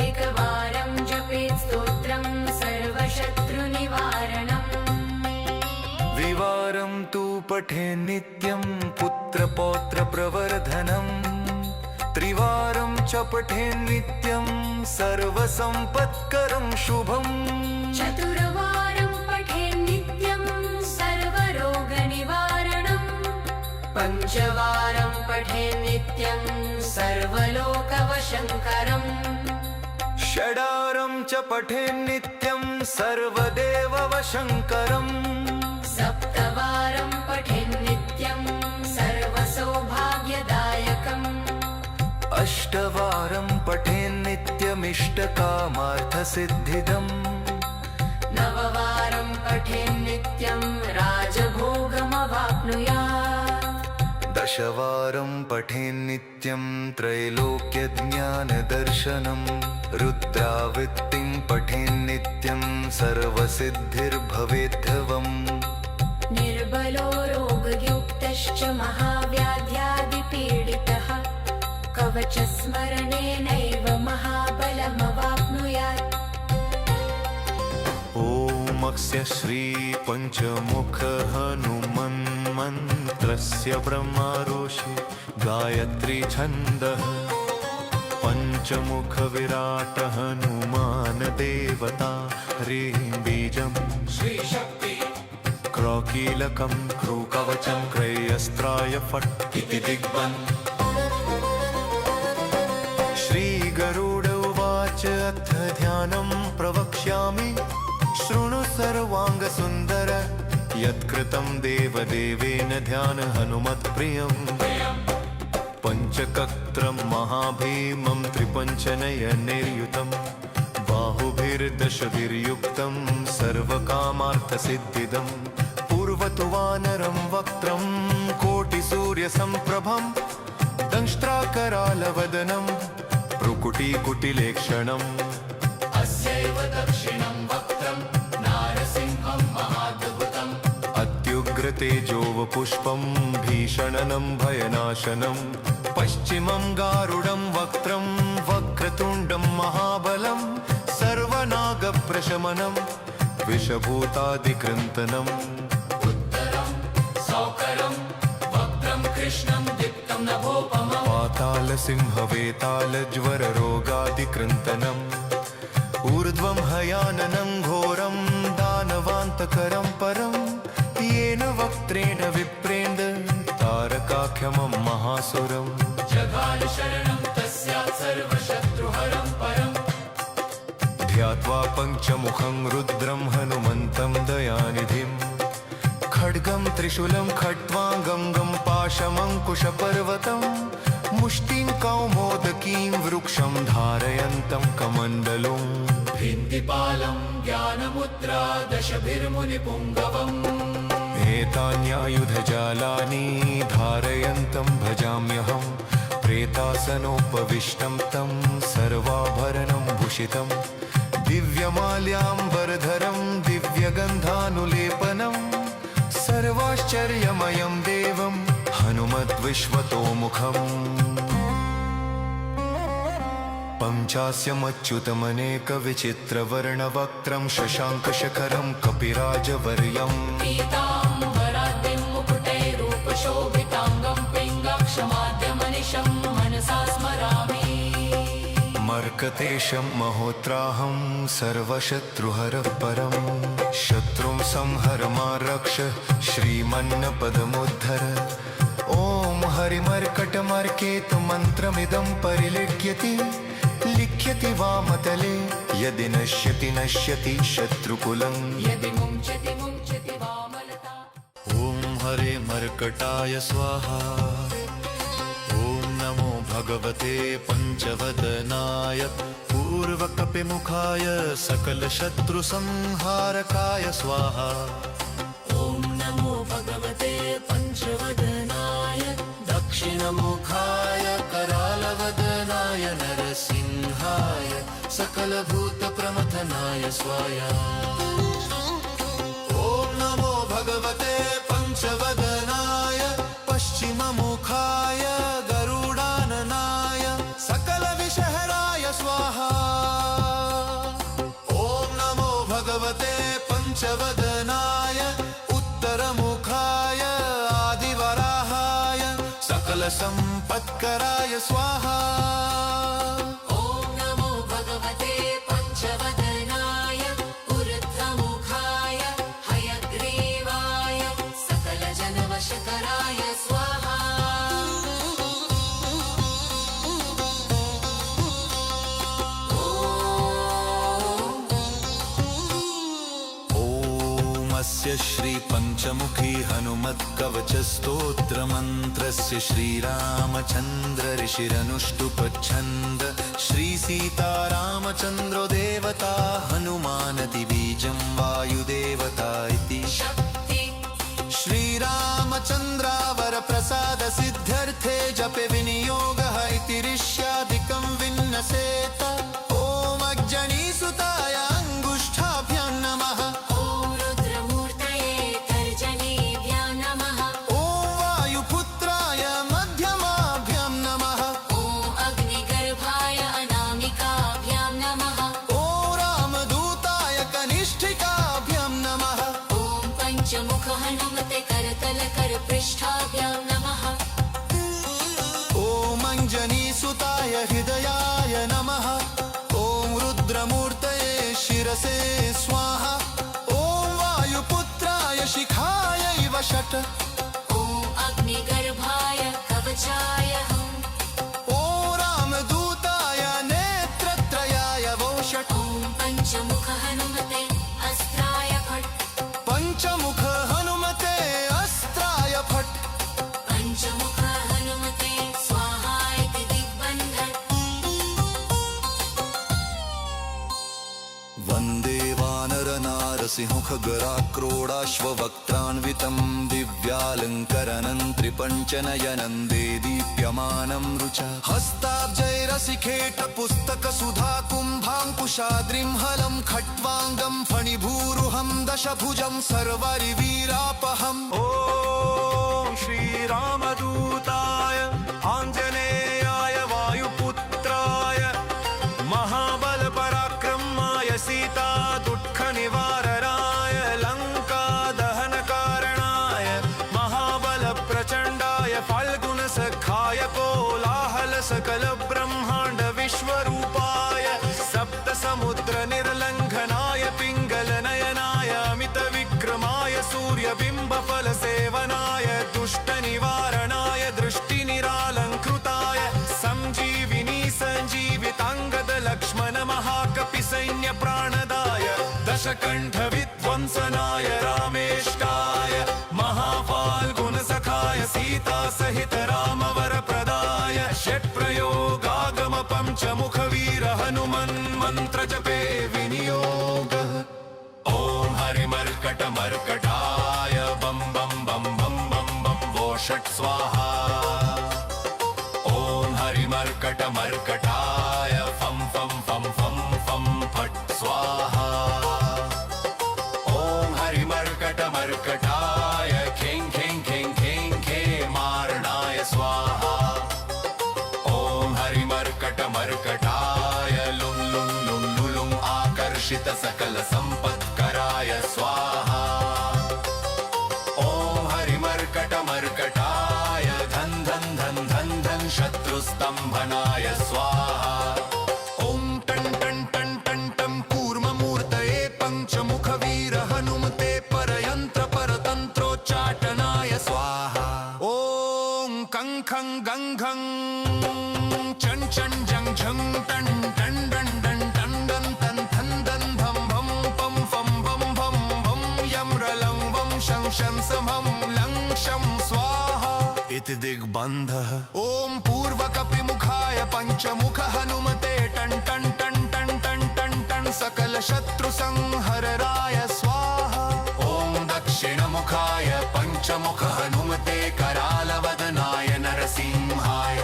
एकवारं जपेत् स्तोत्रं सर्वशत्रुनिवारणम् द्विवारं तु पठे नित्यं पुत्रपौत्रप्रवर्धनम् त्रिवारं च पठे नित्यं सर्वसम्पत्करं शुभम् चतुर्वारं पठेत् नित्यं सर्वरोगनिवारणम् पञ्चवारं पठेत् नित्यं सर्वलोकवशङ्करम् षडारं च पठे नित्यं सर्वदेववशङ्करम् सप्तवारं पठेत् नित्यं सर्वसौभाग्यदायकम् अष्टवारं पठे नित्यमिष्टकामार्थसिद्धिदम् नववारं पठेत् नित्यं राजभोगमवाप्नुयात् दशवारं पठे नित्यं त्रैलोक्यज्ञानदर्शनम् रुद्रावृत्तिं पठे नित्यं सर्वसिद्धिर्भवेद्धवम् निर्बलो रोगयुक्तश्च महाव्याध्यादिपीडितः कवचस्मरणेनैव महाबलमवाप्नुयात् ॐ अस्य श्रीपञ्चमुख हनुमन्मन्त्रस्य ब्रह्मारोषि गायत्री छन्दः पञ्चमुख विराट हनुमान देवता ह्रीं बीजम् श्रीशक्ति क्रौकीलकं क्रूकवचं क्रयस्त्राय फट् इति दिग्बन् श्रीगरुड उवाच अथ ध्यानं प्रवक्ष्यामि शृणु सर्वाङ्गसुन्दर यत्कृतं देवदेवेन ध्यान हनुमत्प्रियम् पञ्चकत्रं महाभीमं त्रिपञ्चनयनैर्युतं बाहुभिर्दशभिर्युक्तं सर्वकामार्थसिद्धिदं पूर्वतु वानरं वक्त्रं कोटिसूर्यसम्प्रभं दंष्ट्राकरालवदनं भ्रुकुटीकुटिलेक्षणम् अस्यैव दक्षिणं वक्त्रं नारसिंहं महाद्भुतम् अत्युग्रतेजोवपुष्पं भीषणनं भयनाशनं पश्चिमं गारुडं वक्त्रं वक्रतुण्डं महाबलं सर्वनागप्रशमनं विषभूतादिकृन्तनम् उत्तरं सौकरं वक्त्रं कृष्णं दीप्तं नभोपमम् पातालसिंहवेतालज्वररोगादिकृन्तनम् ऊर्ध्वं हयाननं घोरं दानवान्तकरं परं येन वक्त्रेण विप्रेण्ड तारकाख्यमं महासुरम् जघानुशरणं तस्यात् सर्वशत्रुहरं परम् ध्यात्वा पञ्चमुखं रुद्रं हनुमन्तं दयानिधिं खड्गं त्रिशूलं खट्वाङ्गं पाशमङ्कुशपर्वतं मुष्टिं कौमोदकीं वृक्षं धारयन्तं कमण्डलुम् भिन्दिपालं ज्ञानमुद्रा दशभिर्मुनिपुङ्गवम् एतान्यायुधजालानि धारयन्तं भजाम्यहं प्रेतासनोपविष्टं तं सर्वाभरणं भूषितं दिव्यमाल्याम्बरधरं दिव्यगन्धानुलेपनं सर्वाश्चर्यमयं देवं हनुमद्विश्वतोमुखम् पञ्चास्यमच्युतमनेकविचित्रवर्णवक्त्रं शशाङ्कशखरं कपिराजवर्यम् पीताम्बराद्रिं मुकुटैरूपशोभिताङ्गं पिङ्गाक्षमाद्यमनिशं मनसा स्मरामि मर्कतेशं महोत्राहं सर्वशत्रुहरः परं शत्रुं संहर मा रक्ष श्रीमन्नपदमुद्धर ॐ हरिमर्कटमर्केतु मन्त्रमिदं परिलिख्यति लिख्यति वामतले यदि नश्यति नश्यति शत्रुकुलं यदि मुञ्चति मुञ्चति वामलता ॐ हरे मर्कटाय स्वाहा ॐ नमो भगवते पञ्चवदनाय पूर्वकपिमुखाय सकलशत्रुसंहारकाय स्वाहा ॐ नमो भगवते पञ्चवदनाय दक्षिणमुखाय करालवदनाय नरसिंहाय सकलभूतप्रमथनाय स्वाहा ॐ नमो भगवते पञ्चवदनाय पश्चिममुखाय गरुडाननाय सकलविषहराय स्वाहा ॐ नमो भगवते पञ्चवदनाय उत्तरमुखाय आदिवराहाय सकलसम्पत्कराय स्वाहा ॐ नमो भगवते पञ्चवदनाय ऊर्ध्वमुखाय हयग्रीवाय सकलजनवशकराय स्वाहा स्य श्रीपञ्चमुखी हनुमत्कवचस्तोत्रमन्त्रस्य श्रीरामचन्द्र ऋषिरनुष्टुपच्छन्द श्रीसीतारामचन्द्रो देवता हनुमानदिबीजं वायुदेवता इति शक्ति श्रीरामचन्द्रावरप्रसादसिद्ध्यर्थे जपे विनियोगः इति ऋष्यादिकं विन्नसेत ॐ अग्जनीसुताय अङ्गुष्ठाभ्यां नमः मुख हनुमते करतल कर पृष्ठाभ्यां नमः ॐ अञ्जनीसुताय हृदयाय नमः ॐ रुद्रमूर्तये शिरसे स्वाहा ॐ वायुपुत्राय शिखायैव षट् ॐ अग्निगर्भाय कवचाय हम् ॐ रामदूताय नेत्रत्रयाय वो षट् ॐ पञ्चमुख हनुमते अस्त्राय फट् पञ्चमुख हनुमते अस्त्राय फट् पञ्चमुख हनुमते स्वाहा इति दिग्बन्धन सिंहखगराक्रोडाश्ववक्त्रान्वितं दिव्यालङ्करणं त्रिपञ्चनयनं देदीप्यमानं रुचा हस्ताब्जैरसिखेटपुस्तकसुधा कुम्भाङ्कुशाद्रिं हलं खट्वाङ्गं फणिभूरुहं दशभुजं सर्वरिवीरापहम् ॐ श्रीरामदूताय आञ्जनेयाय वायुपुत्राय महाबलपराक्रमाय सीता दुःखनिवारणाय लङ्कादहनकारणाय महाबलप्रचण्डाय फाल्गुनसखाय कोलाहलसकलब्रह्माण्ड विश्वरूपाय सप्तसमुद्रनिर्लङ्घनाय पिङ्गलनयनाय अमितविक्रमाय सूर्यबिम्बफलसेवनाय दुष्टनिवारणाय दृष्टिनिरालङ्कृताय सञ्जीविनी सञ्जीविताङ्गद लक्ष्मण महाकपिसैन्यप्राणदाय दशकण्ठविध्वंसनाय रामेष्टाय महाफाल्गुनसखाय सीतासहित रामवरप्रदाय षट्प्रयोगागम पञ्चमुखवीर हनुमन्मन्त्रजपे विनियोगः ॐ हरिमर्कटमर्कटाय बं बं बं बं बं बं वो षट् स्वाहा ॐ हरिमर्कटमर्कटाय फं फं फं फं फं फट् स्वाहा ॐ हरिमर्कटमर्कटाय खें खें खें खें खेमारणाय स्वाहा ॐ हरिमर्कटमर्कटाय लुं लुं लुं लुलुं आकर्षित सकल सम्पत्कराय स्वाहा ॐ हरिमर्कटमर्कटाय धन धन धन धन धन शत्रुस्तम्भनाय स्वाहा ॐ टं टं टं टं टं कूर्ममूर्तये पञ्चमुखवीर हनुमते परयन्त्र परतन्त्रोच्चाटनाय स्वाहा ॐ कं खं गं घं चं चं जं झं टं टं डं डं टं डं तं थं दं धं भं पं फं भं भं भं यं रलं वं शं शं समं लं शं स्वाहा इति दिग्बन्धः ॐ पूर्वकपिमुखाय पञ्चमुख हनुमते टं टं टं टं टं टं टं सकलशत्रुसंहरणाय स्वाहा ॐ दक्षिणमुखाय पञ्चमुख हनुमते करालवदनाय नरसिंहाय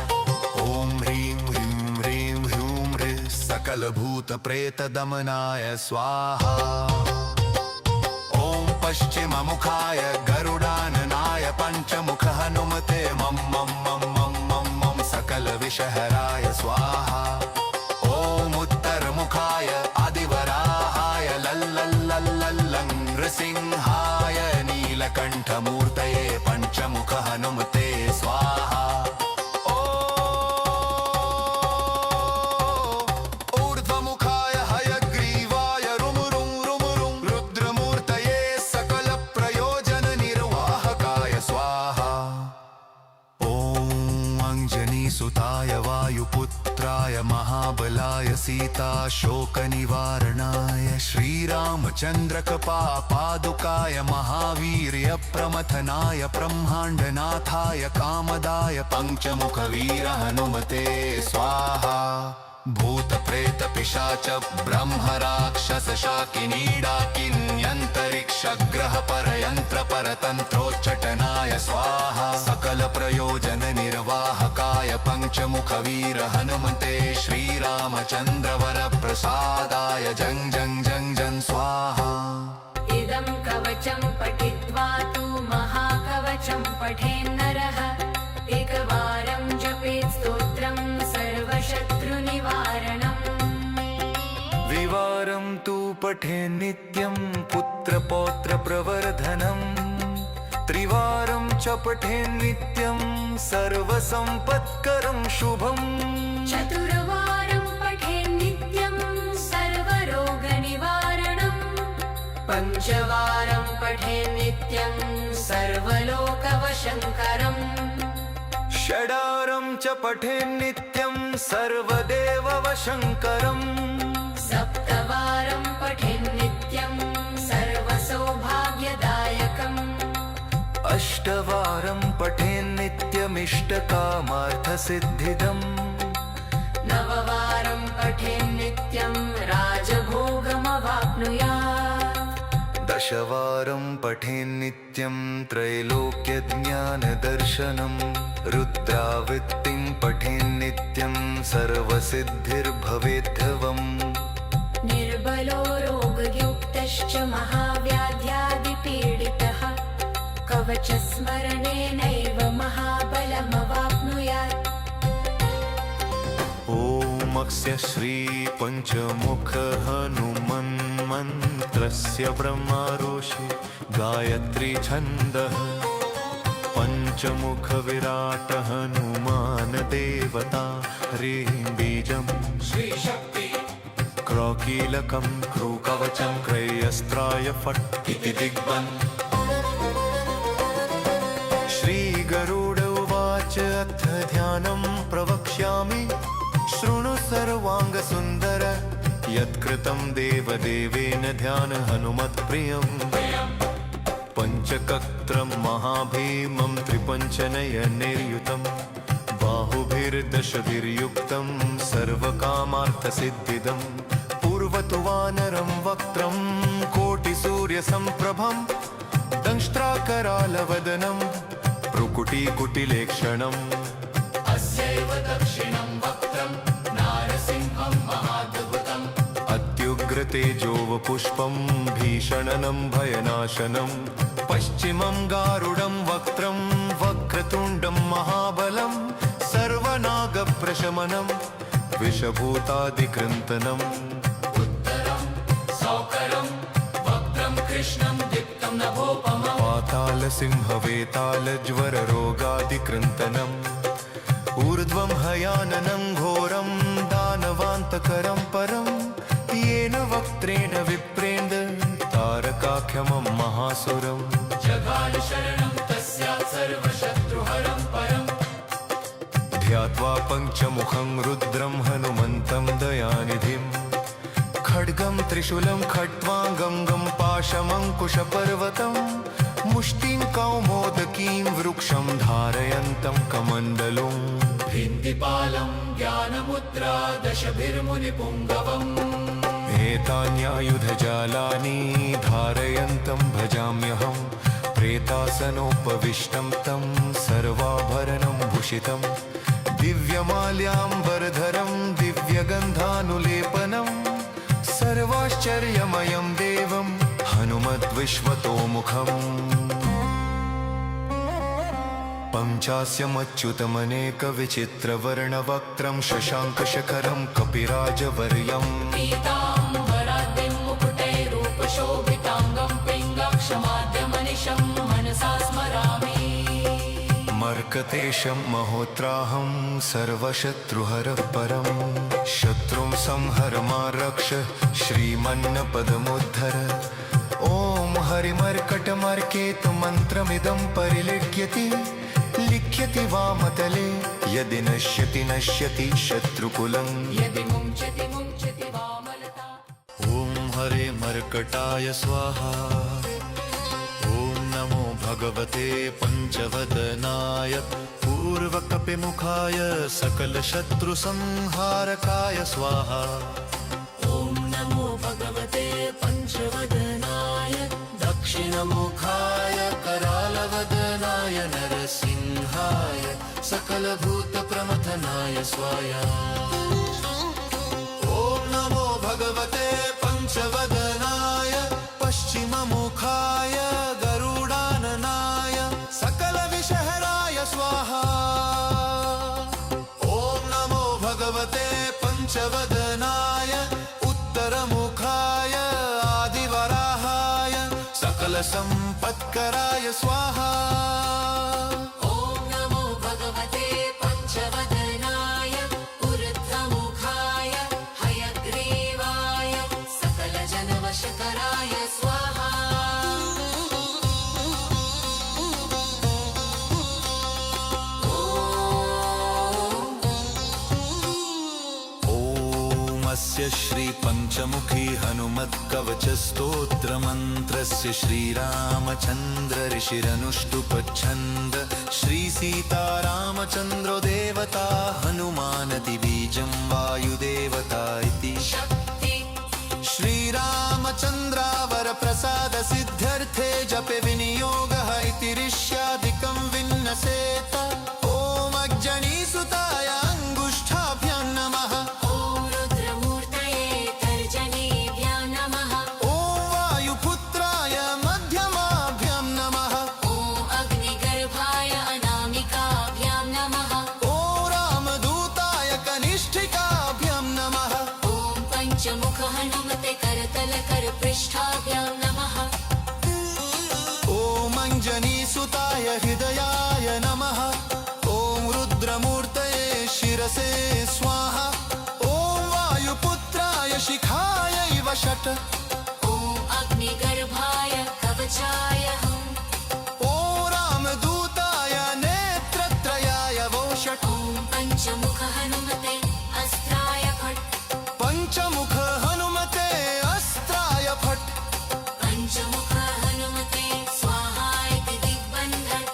ॐ ह्रीं ह्रीं ह्रीं ह्रूं ह्रीं सकलभूतप्रेतदमनाय स्वाहा ॐ पश्चिममुखाय गरुडाननाय पञ्चमुख हनुमते मं मं मं मं मं मं सकलविषहराय स्वाहा ॐ उत्तरमुखाय आदिवराहाय लल्लल्लल्लल्लं नृसिंहाय नीलकण्ठमूर्तये पञ्चमुख हनुमते स्वाहा ऊर्ध्वमुखाय हयग्रीवाय रुमुरुं रुमुरुं रुद्रमूर्तये सकलप्रयोजननिर्वाहकाय स्वाहा ॐ अञ्जनीसुताय वायुपुत्राय महाबलाय सीताशोकनिवारणाय श्रीरामचन्द्रकृपापादुकाय महावीर्यप्रमथनाय ब्रह्माण्डनाथाय कामदाय पञ्चमुखवीर हनुमते स्वाहा भूतप्रेतपिशाच ब्रह्मराक्षसशाकिनीडाकिन्यन्तरिक्षग्रह परयन्त्र परतन्त्रोच्चटनाय स्वाहा सकलप्रयोजननिर्वाहकाय पञ्चमुखवीर हनुमते श्रीरामचन्द्रवरप्रसादाय जं जं जं जं स्वाहा इदं कवचं पठित्वा तु महाकवचं पठेन्नरः एकवारं जपेत् स्तोत्रं सर्वशत्रुनिवारणम् द्विवारं तु पठेन् नित्यं पुत्रपौत्रप्रवर्धनम् त्रिवारं च पठेन् नित्यं सर्वसम्पत्करं शुभम् चतुर्वारं पठेन् नित्यं सर्वरोगनिवारणम् पञ्चवारं पठेन् नित्यं सर्वलोकवशङ्करम् षडारं च पठेन् नित्यं सर्वदेववशङ्करम् सप्तवारं पठेन् नित्यं सर्वसौभाग्यदायकम् अष्टवारं पठेन् नित्यमिष्टकामार्थसिद्धिदम् नववारं पठेन् नित्यं राजभोगमवाप्नुयात् दशवारं पठेन्नित्यं त्रैलोक्यज्ञानदर्शनं रुद्रावृत्तिं पठेन्नित्यं सर्वसिद्धिर्भवेद्धवम् निर्बलो रोगयुक्तश्च महाव्याध्यादिपीडितः कवचस्मरणेनैव महाबलमवाप्नुयात्। ओमस्य श्रीपञ्चमुख हनुमन्मन्त्रस्य ब्रह्मऋषि गायत्री छन्दः पञ्चमुख विराट हनुमान् देवता ह्रीं बीजं श्रीशक्ति क्रौकीलकं क्रूकवचं क्रयस्त्राय फट् इति दिग्बन्। श्रीगरुड उवाच अथ ध्यानं प्रवक्ष्यामि शृणु सर्वाङ्गसुन्दर यत्कृतं देवदेवेन ध्यान हनुमत्प्रियम् पञ्चकत्रं महाभीमं त्रिपञ्चनयनैर्युतं बाहुभिर्दशभिर्युक्तं सर्वकामार्थसिद्धिदं पूर्वतु वानरं वक्त्रं कोटिसूर्यसम्प्रभं दंष्ट्राकरालवदनं भ्रुकुटीकुटिलेक्षणम् अस्यैव दक्षिणं वक्त्रं नारसिंहं महाद्भुतम् अत्युग्रतेजोवपुष्पं भीषणनं भयनाशनं पश्चिमं गारुडं वक्त्रं वक्रतुण्डं महाबलं सर्वनागप्रशमनं विषभूतादिकृन्तनम् उत्तरं सौकरं वक्त्रं कृष्णं दीप्तं नभोपमं पातालसिंहवेतालज्वररोगादिकृन्तनम् ऊर्ध्वं हयाननं घोरं दानवान्तकरं परं येन वक्त्रेण विप्रेन्द्र तारकाख्यमं महासुरम् जगाल शरणं तस्यात् सर्वशत्रुहरं परम् ध्यात्वा पञ्चमुखं रुद्रं हनुमन्तं दयानिधिं खड्गं त्रिशूलं खट्वाङ्गं पाशमङ्कुशपर्वतं मुष्टिं कौमोदकीं वृक्षं धारयन्तं कमण्डलुं भिन्तिपालं ज्ञानमुद्रा दशभिर्मुनिपुङ्गवम् एतान्यायुधजालानि धारयन्तं भजाम्यहं प्रेतासनोपविष्टं तं सर्वाभरणं भूषितं दिव्यमाल्याम्बरधरं दिव्यगन्धानुलेपनं सर्वाश्चर्यमयं देवं हनुमद्विश्वतोमुखम् पञ्चास्यमच्युतमनेकविचित्रवर्णवक्त्रं शशाङ्कशखरं कपिराजवर्यम् पीताम्बराद्रिं मुकुटैरूपशोभिताङ्गं पिङ्गाक्षमाद्यमनिशं मनसा स्मरामि। मर्कतेशं महोत्राहं सर्वशत्रुहरः परं शत्रुं संहर मा रक्ष श्रीमन्नपदमुद्धर ॐ हरिमर्कटमर्केतु मन्त्रमिदं परिलिख्यति लिख्यति वामतले यदि नश्यति नश्यति शत्रुकुलं यदि मुञ्चति मुञ्चति वामलता। ॐ हरे मर्कटाय स्वाहा ॐ नमो भगवते पञ्चवदनाय पूर्वकपिमुखाय सकलशत्रुसंहारकाय स्वाहा ॐ नमो भगवते पञ्चवदनाय दक्षिणमुखाय करालवदनाय नरसिंहाय सकलभूतप्रमथनाय स्वाहा ॐ नमो भगवते पञ्चवदनाय पश्चिममुखाय गरुडाननाय सकलविषहराय स्वाहा ॐ नमो भगवते पञ्चवदनाय उत्तरमुखाय आदिवराहाय सकलसम्पत्कराय स्वाहा ॐ नमो भगवते पञ्चवदनाय ऊर्ध्वमुखाय हयग्रीवाय सकलजनवशकराय स्वाहा। ॐ श्रीपञ्चमुखी हनुमत्कवचस्तोत्रमन्त्रस्य श्रीरामचन्द्र ऋषिरनुष्टुपच्छन्द श्रीसीतारामचन्द्रो देवता हनुमानतिबीजं वायुदेवता इति शक्ति श्रीरामचन्द्रावरप्रसादसिद्ध तेजसे स्वाहा ॐ वायुपुत्राय शिखायै वषट् ॐ अग्निगर्भाय कवचाय हुं ॐ रामदूताय नेत्रत्रयाय वौषट् ॐ पञ्चमुख हनुमते अस्त्राय फट् पञ्चमुख हनुमते अस्त्राय फट् पञ्चमुख हनुमते स्वाहा इति दिग्बन्धन्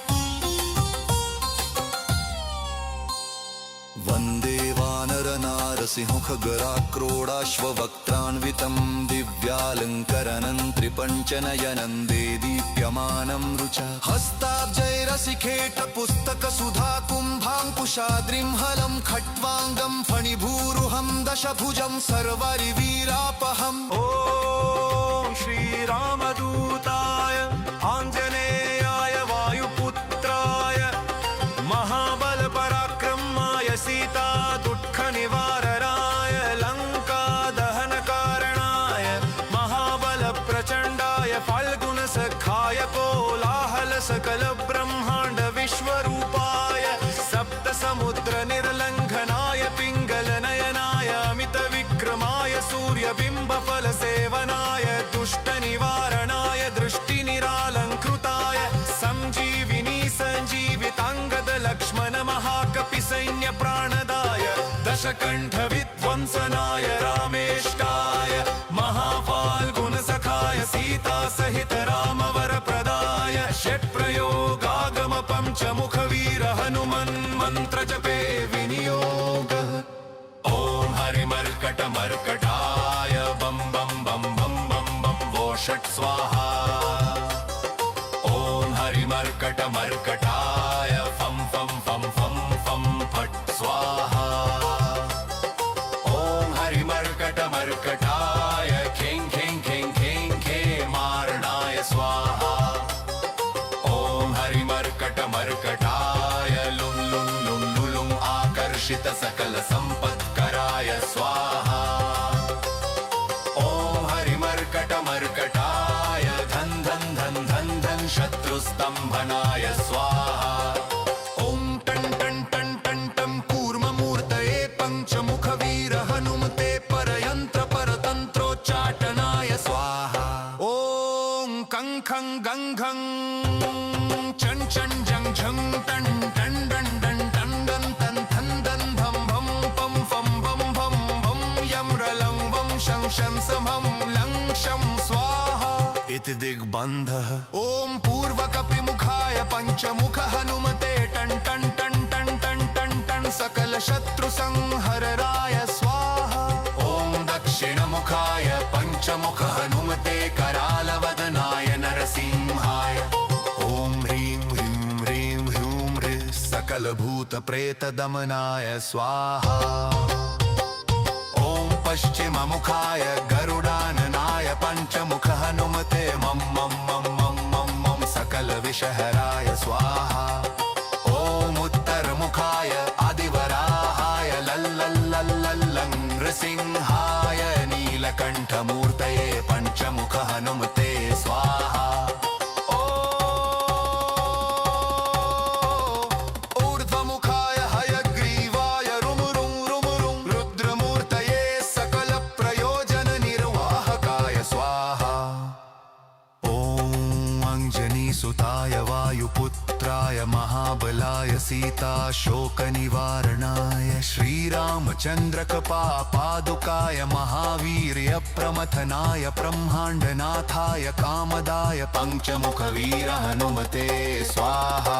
वन्दे वानरनारसिंहखगराक्रोडाश्ववक्त्रान्वितं दिव्यालङ्करनं त्रिपञ्चनयनं देदीप्यमानं रुचा हस्ताब्जैरसिखेटपुस्तकसुधा कुम्भाङ्कुशाद्रिं हलं खट्वाङ्गं फणिभूरुहं दशभुजं सर्वरिवीरापहम् ॐ श्रीरामदूताय आञ्जनेयाय वायुपुत्राय महाबलपराक्रमाय सीता दुःखनिवारणाय लङ्कादहनकारणाय महाबलप्रचण्डाय फाल्गुनसखाय कोलाहलसकलब्रह्माण्ड विश्वरूपाय सप्तसमुद्रनिर्लङ्घनाय पिङ्गलनयनाय अमितविक्रमाय सूर्यबिम्बफलसेवनाय दुष्टनिवारणाय दृष्टिनिरालङ्कृताय सञ्जीविनी सञ्जीविताङ्गद लक्ष्मण महाकपिसैन्यप्राणदाय दशकण्ठविध्वंसनाय रामेष्टाय महाफाल्गुनसखाय सीतासहित रामवरप्रदाय षट्प्रयोगागम पञ्चमुखवीर हनुमन्मन्त्रजपे विनियोगः ॐ हरिमर्कटमर्कटाय बं बं बं बं बं बं वो षट् स्वाहा ॐ हरिमर्कटमर्कटाय फं फं फं फं फं फट् स्वाहा ॐ हरिमर्कटमर्कटाय खें खें खें खें खेमारणाय स्वाहा ॐ हरिमर्कटमर्कटाय लुं लुं लुं लुलुं आकर्षित सकल सम्पत्कराय स्वाहा ॐ हरिमर्कटमर्कटाय धन धन धन धन धन शत्रुस्तम्भनाय स्वाहा ॐ टं टं टं टं टं कूर्ममूर्तये पञ्चमुखवीर हनुमते परयन्त्र परतन्त्रोच्चाटनाय स्वाहा ॐ कं खं गं घं चं चं जं झं टं टं डं डं टं डं तं थं दं भं भं पं फं भं भं भं यं रलं वं शं शं समं लं शं स्वाहा इति दिग्बन्धः ॐ पूर्वकपिमुखाय पञ्चमुख हनुमते टं टं टं टं टं टं टं सकलशत्रुसंहरणाय स्वाहा ॐ दक्षिणमुखाय पञ्चमुख हनुमते करालवदनाय नरसिंहाय ॐ ह्रीं ह्रीं ह्रीं ह्रूं ह्रीं सकलभूतप्रेतदमनाय स्वाहा ॐ पश्चिममुखाय गरुडाननाय पञ्चमुख हनुमते मं मं मं मं मं मं सकलविषहराय स्वाहा ॐ उत्तरमुखाय आदिवराहाय लल्लल्लल्लल्लं नृसिंहाय नीलकण्ठमूर्तये पञ्चमुख हनुमते स्वाहा ऊर्ध्वमुखाय हयग्रीवाय रुमुरुं रुमुरुं रुद्रमूर्तये सकलप्रयोजननिर्वाहकाय स्वाहा ॐ अञ्जनीसुताय वायुपुत्राय महाबलाय सीताशोकनिवारणाय श्रीरामचन्द्रकपापादुकाय महावीर्यप्रमथनाय ब्रह्माण्डनाथाय कामदाय पञ्चमुखवीर हनुमते स्वाहा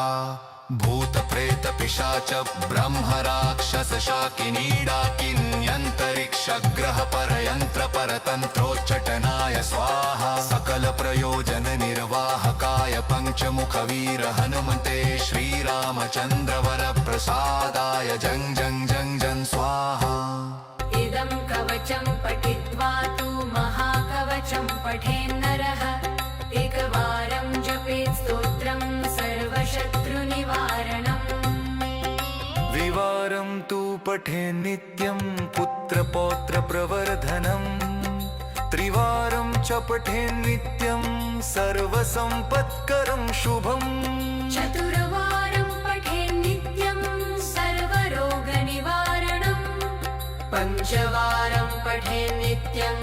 भूतप्रेतपिशाच ब्रह्मराक्षसशाकिनीडाकिन्यन्तरिक्षग्रह परयन्त्र परतन्त्रोच्चटनाय स्वाहा सकलप्रयोजननिर्वाहकाय पञ्चमुखवीर हनुमते श्रीरामचन्द्रवरप्रसादाय जं जं जं जं स्वाहा इदं कवचं पठित्वा तु महाकवचं पठेन्नरः एकवारं जपेत् स्तोत्रं सर्वशत्रुनिवारणम् द्विवारं तु पठे नित्यं पुत्रपौत्रप्रवर्धनम् त्रिवारं च पठे नित्यं सर्वसम्पत्करं शुभम् चतुर्वारं पठेत् नित्यं सर्वरोगनिवारणम् पञ्चवारं पठेन् नित्यं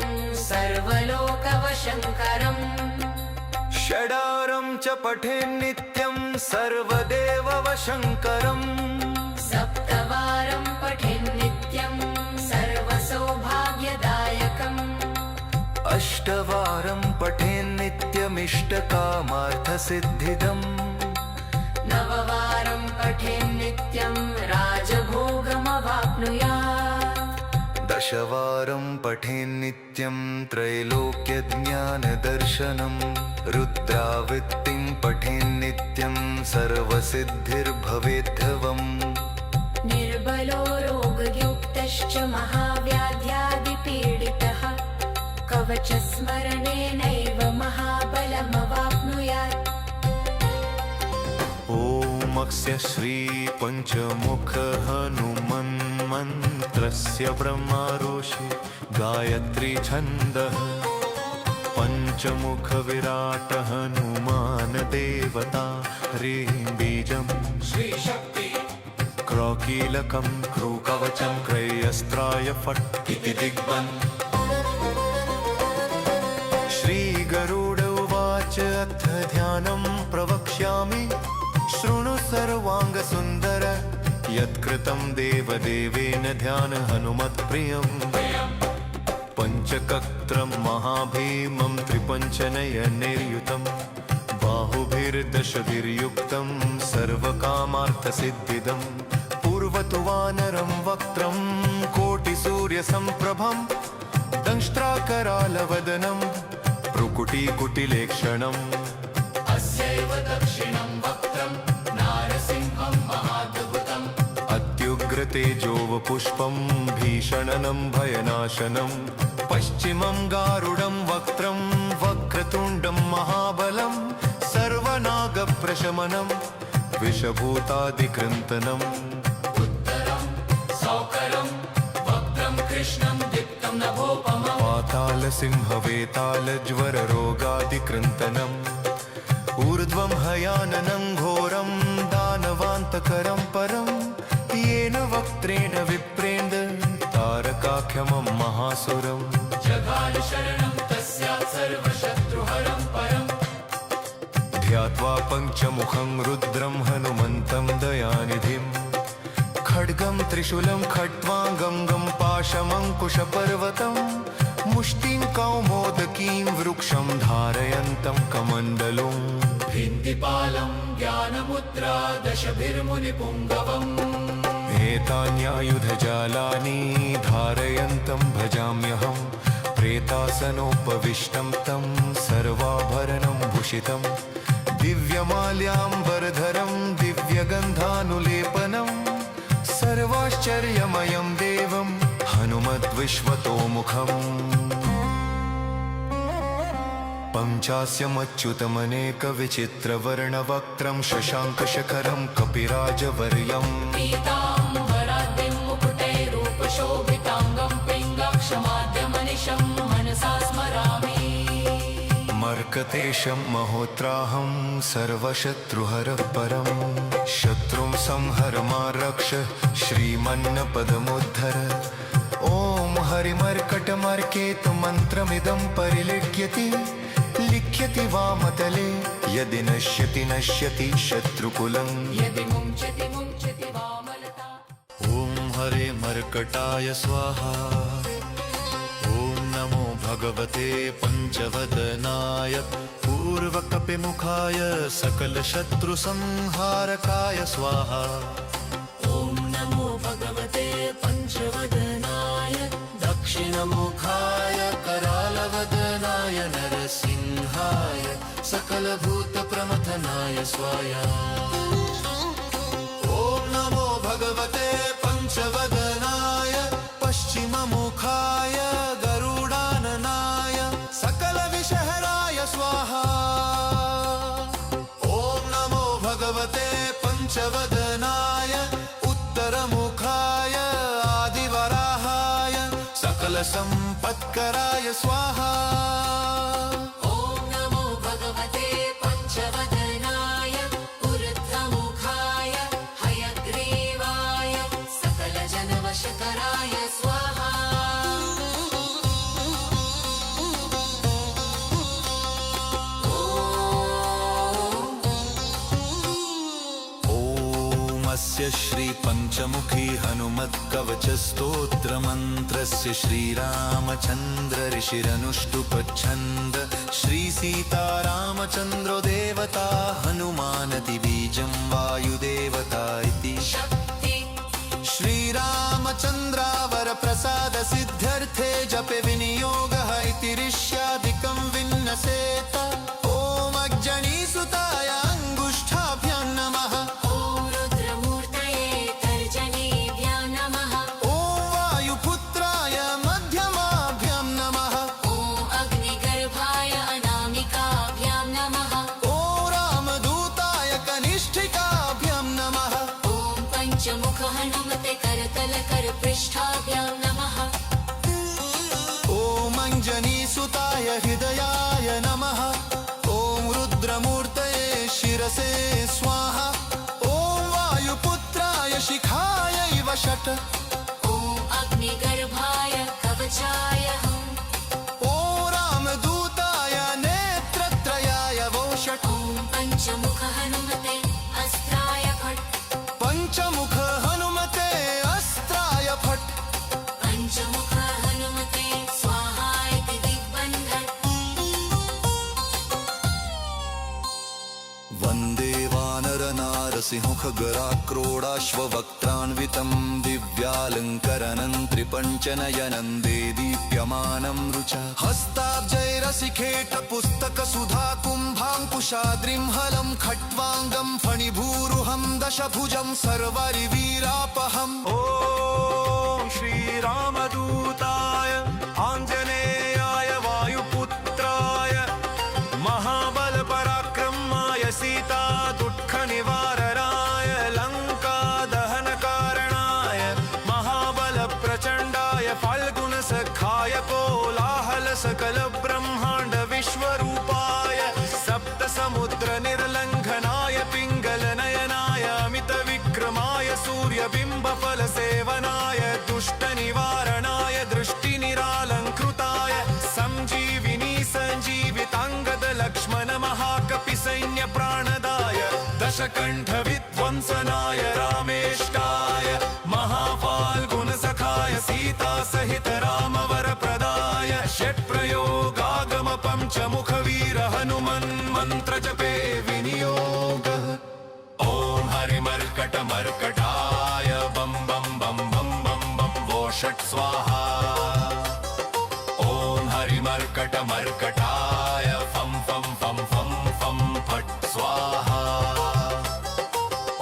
सर्वलोकवशङ्करम् षडारं च पठेन् नित्यं सर्वदेववशङ्करम् सप्तवारं पठेन् नित्यं सर्वसौभाग्यदायकम् अष्टवारं पठेन् नित्यमिष्टकामार्थसिद्धिदम् नववारं पठेन् नित्यं राजभोगमवाप्नुयात् दशवारं पठेन् नित्यं त्रैलोक्यज्ञानदर्शनम् रुद्रावृत्तिं पठेन् नित्यं सर्वसिद्धिर्भवेद्धवम् निर्बलो रोगयुक्तश्च महाव्याध्यादिपीडितः कवचस्मरणेनैव महाबलमवाप्नुयात् ॐ श्रीपञ्चमुख हनुमन्मन्त्रस्य ब्रह्मारोषि गायत्री छन्दः पञ्चमुख विराट हनुमान् देवता ह्रीं बीजं श्रीशक्ति क्रौकीलकं क्रूकवचं क्रयस्त्राय फट् इति दिग्बन् श्रीगरुड उवाच अथ ध्यानं प्रवक्ष्यामि शृणु सर्वाङ्गसुन्दर यत्कृतं देवदेवेन ध्यान हनुमत्प्रियम् पञ्चकत्रं महाभीमं त्रिपञ्चनयनैर्युतं बाहुभिर्दशभिर्युक्तं सर्वकामार्थसिद्धिदं पूर्वतु वानरं वक्त्रं कोटिसूर्यसम्प्रभं दंष्ट्राकरालवदनं भ्रुकुटीकुटिलेक्षणम् अस्यैव दक्षिणं वक्त्रं नारसिंहं महाद्भुतम् अत्युग्रतेजोवपुष्पं भीषणनं भयनाशनं पश्चिमं गारुडं वक्त्रं वक्रतुण्डं महाबलं सर्वनागप्रशमनं विषभूतादिकृन्तनम् उत्तरं सौकरं वक्त्रं कृष्णं दीप्तं नभोपमं पातालसिंहवेतालज्वररोगादिकृन्तनम् ऊर्ध्वं हयाननं घोरं दानवान्तकरं परं येन वक्त्रेण विप्रेन्द्र तारकाख्यमं महासुरम् जगाल शरणं तस्यात् सर्वशत्रुहरं परम् ध्यात्वा पञ्चमुखं रुद्रं हनुमन्तं दयानिधिं खड्गं त्रिशूलं खट्वाङ्गं गं पाशमङ्कुशपर्वतं मुष्टिं कौमोदकीं वृक्षं धारयन्तं कमण्डलुं भिन्दिपालं ज्ञानमुद्रा दशभिर्मुनिपुङ्गवम् एतान्यायुधजालानि धारयन्तं भजाम्यहं प्रेतासनोपविष्टं तं सर्वाभरणं भूषितं दिव्यमाल्याम्बरधरं दिव्यगन्धानुलेपनं सर्वाश्चर्यमयं देवं हनुमद्विश्वतोमुखम् पञ्चास्यमच्युतमनेकविचित्रवर्णवक्त्रं शशाङ्कशखरं कपिराजवर्यम् पीताम्बराद्रिं मुकुटैरूपशोभिताङ्गं पिङ्गाक्षमाद्यमनिशं मनसा स्मरामि मर्कतेशं महोत्राहं सर्वशत्रुहरः परं शत्रुं संहर मा रक्ष श्रीमन्नपदमुद्धर ॐ हरिमर्कटमर्केतु मन्त्रमिदं परिलिख्यति लिख्यति वामतले यदि नश्यति नश्यति शत्रुकुलं यदि मुञ्चति मुञ्चति वामलता ॐ हरे मर्कटाय स्वाहा ॐ नमो भगवते पञ्चवदनाय पूर्वकपिमुखाय सकलशत्रुसंहारकाय स्वाहा ॐ नमो भगवते पञ्चवदनाय दक्षिणमुखाय करालवदनाय नरसिंहाय सकलभूतप्रमथनाय स्वाहा ॐ नमो भगवते पञ्चवदनाय पश्चिममुखाय गरुडाननाय सकलविषहराय स्वाहा ॐ नमो भगवते पञ्चवदनाय उत्तरमुखाय आदिवराहाय सकलसम्पत्कराय स्वाहा ॐ नमो भगवते पञ्चवदनाय ऊर्ध्वमुखाय हयग्रीवाय सकलजनवशकराय स्वाहा स्वाहास्य श्रीपञ्चमुखी हनुमत्कवचस्तोत्रमन्त्रस्य श्रीरामचन्द्र ऋषिरनुष्टुप्छन्द श्रीसीतारामचन्द्रो देवता हनुमानदिबीजं वायुदेवता इति शक्ति श्रीरामचन्द्रावरप्रसाद सिद्ध्यर्थे जपे विनियोगः इति ऋष्यादिकं विन्नसेत ॐ अग्जनीसुताय अङ्गुष्ठाभ्यां नमः ॐ रुद्रमूर्तये तर्जनीभ्यां नमः ॐ वायुपुत्राय मध्यमाभ्यां नमः ॐ अग्निगर्भाय अनामिकाभ्यां नमः ॐ रामदूताय कनिष्ठिकाभ्यां नमः ॐ पञ्चमुख हनुमते करतलकरपृष्ठाभ्यां नमः ॐ अञ्जनीसुताय हृदयाय नमः ॐ रुद्रमूर्तये शिरसे स्वाहा ॐ वायुपुत्राय शिखायै वषट् ॐ अग्निगर्भाय कवचाय हम् ॐ रामदूताय नेत्रत्रयाय वोषट् ॐ पञ्चमुख हनुमते अस्त्राय फट् पञ्चमुख हनुमते अस्त्राय फट् पञ्चमुख हनुमते स्वाहा इति दिग्बन्धन् वन्दे वानरनारसिंहखगराक्रोडाश्ववक्त्रान्वितं दिव्यालङ्करनं त्रिपञ्चनयनं देदीप्यमानं रुचा हस्ताब्जैरसिखेटपुस्तकसुधाकुम्भाङ्कुशाद्रिं हलं खट्वाङ्गं फणिभूरुहं दशभुजं सर्वरिवीरापहम् ॐ श्रीरामदूताय आञ्जनेयाय वायुपुत्राय महाबलपराक्रमाय सीता दुःखनिवारणाय लङ्कादहनकारणाय महाबलप्रचण्डाय फाल्गुनसखाय कोलाहलसकलब्रह्माण्ड विश्वरूपाय सप्तसमुद्रनिर्लङ्घनाय पिङ्गलनयनाय अमितविक्रमाय सूर्यबिम्बफलसेवनाय दुष्टनिवारणाय दृष्टिनिरालङ्कृताय सञ्जीविनी सञ्जीविताङ्गद लक्ष्मण महाकपिसैन्यप्राणदाय दशकण्ठविध्वंसनाय रामेष्टाय महाफाल्गुनसखाय सीतासहित रामवरप्रदाय षट्प्रयोगागम पञ्चमुखवीर हनुमन्मन्त्रजपे विनियोगः ॐ हरिमर्कटमर्कटाय बं बं बं बं बं बं वो षट् स्वाहा ॐ हरिमर्कटमर्कटाय फं फं फं फं फं फट् स्वाहा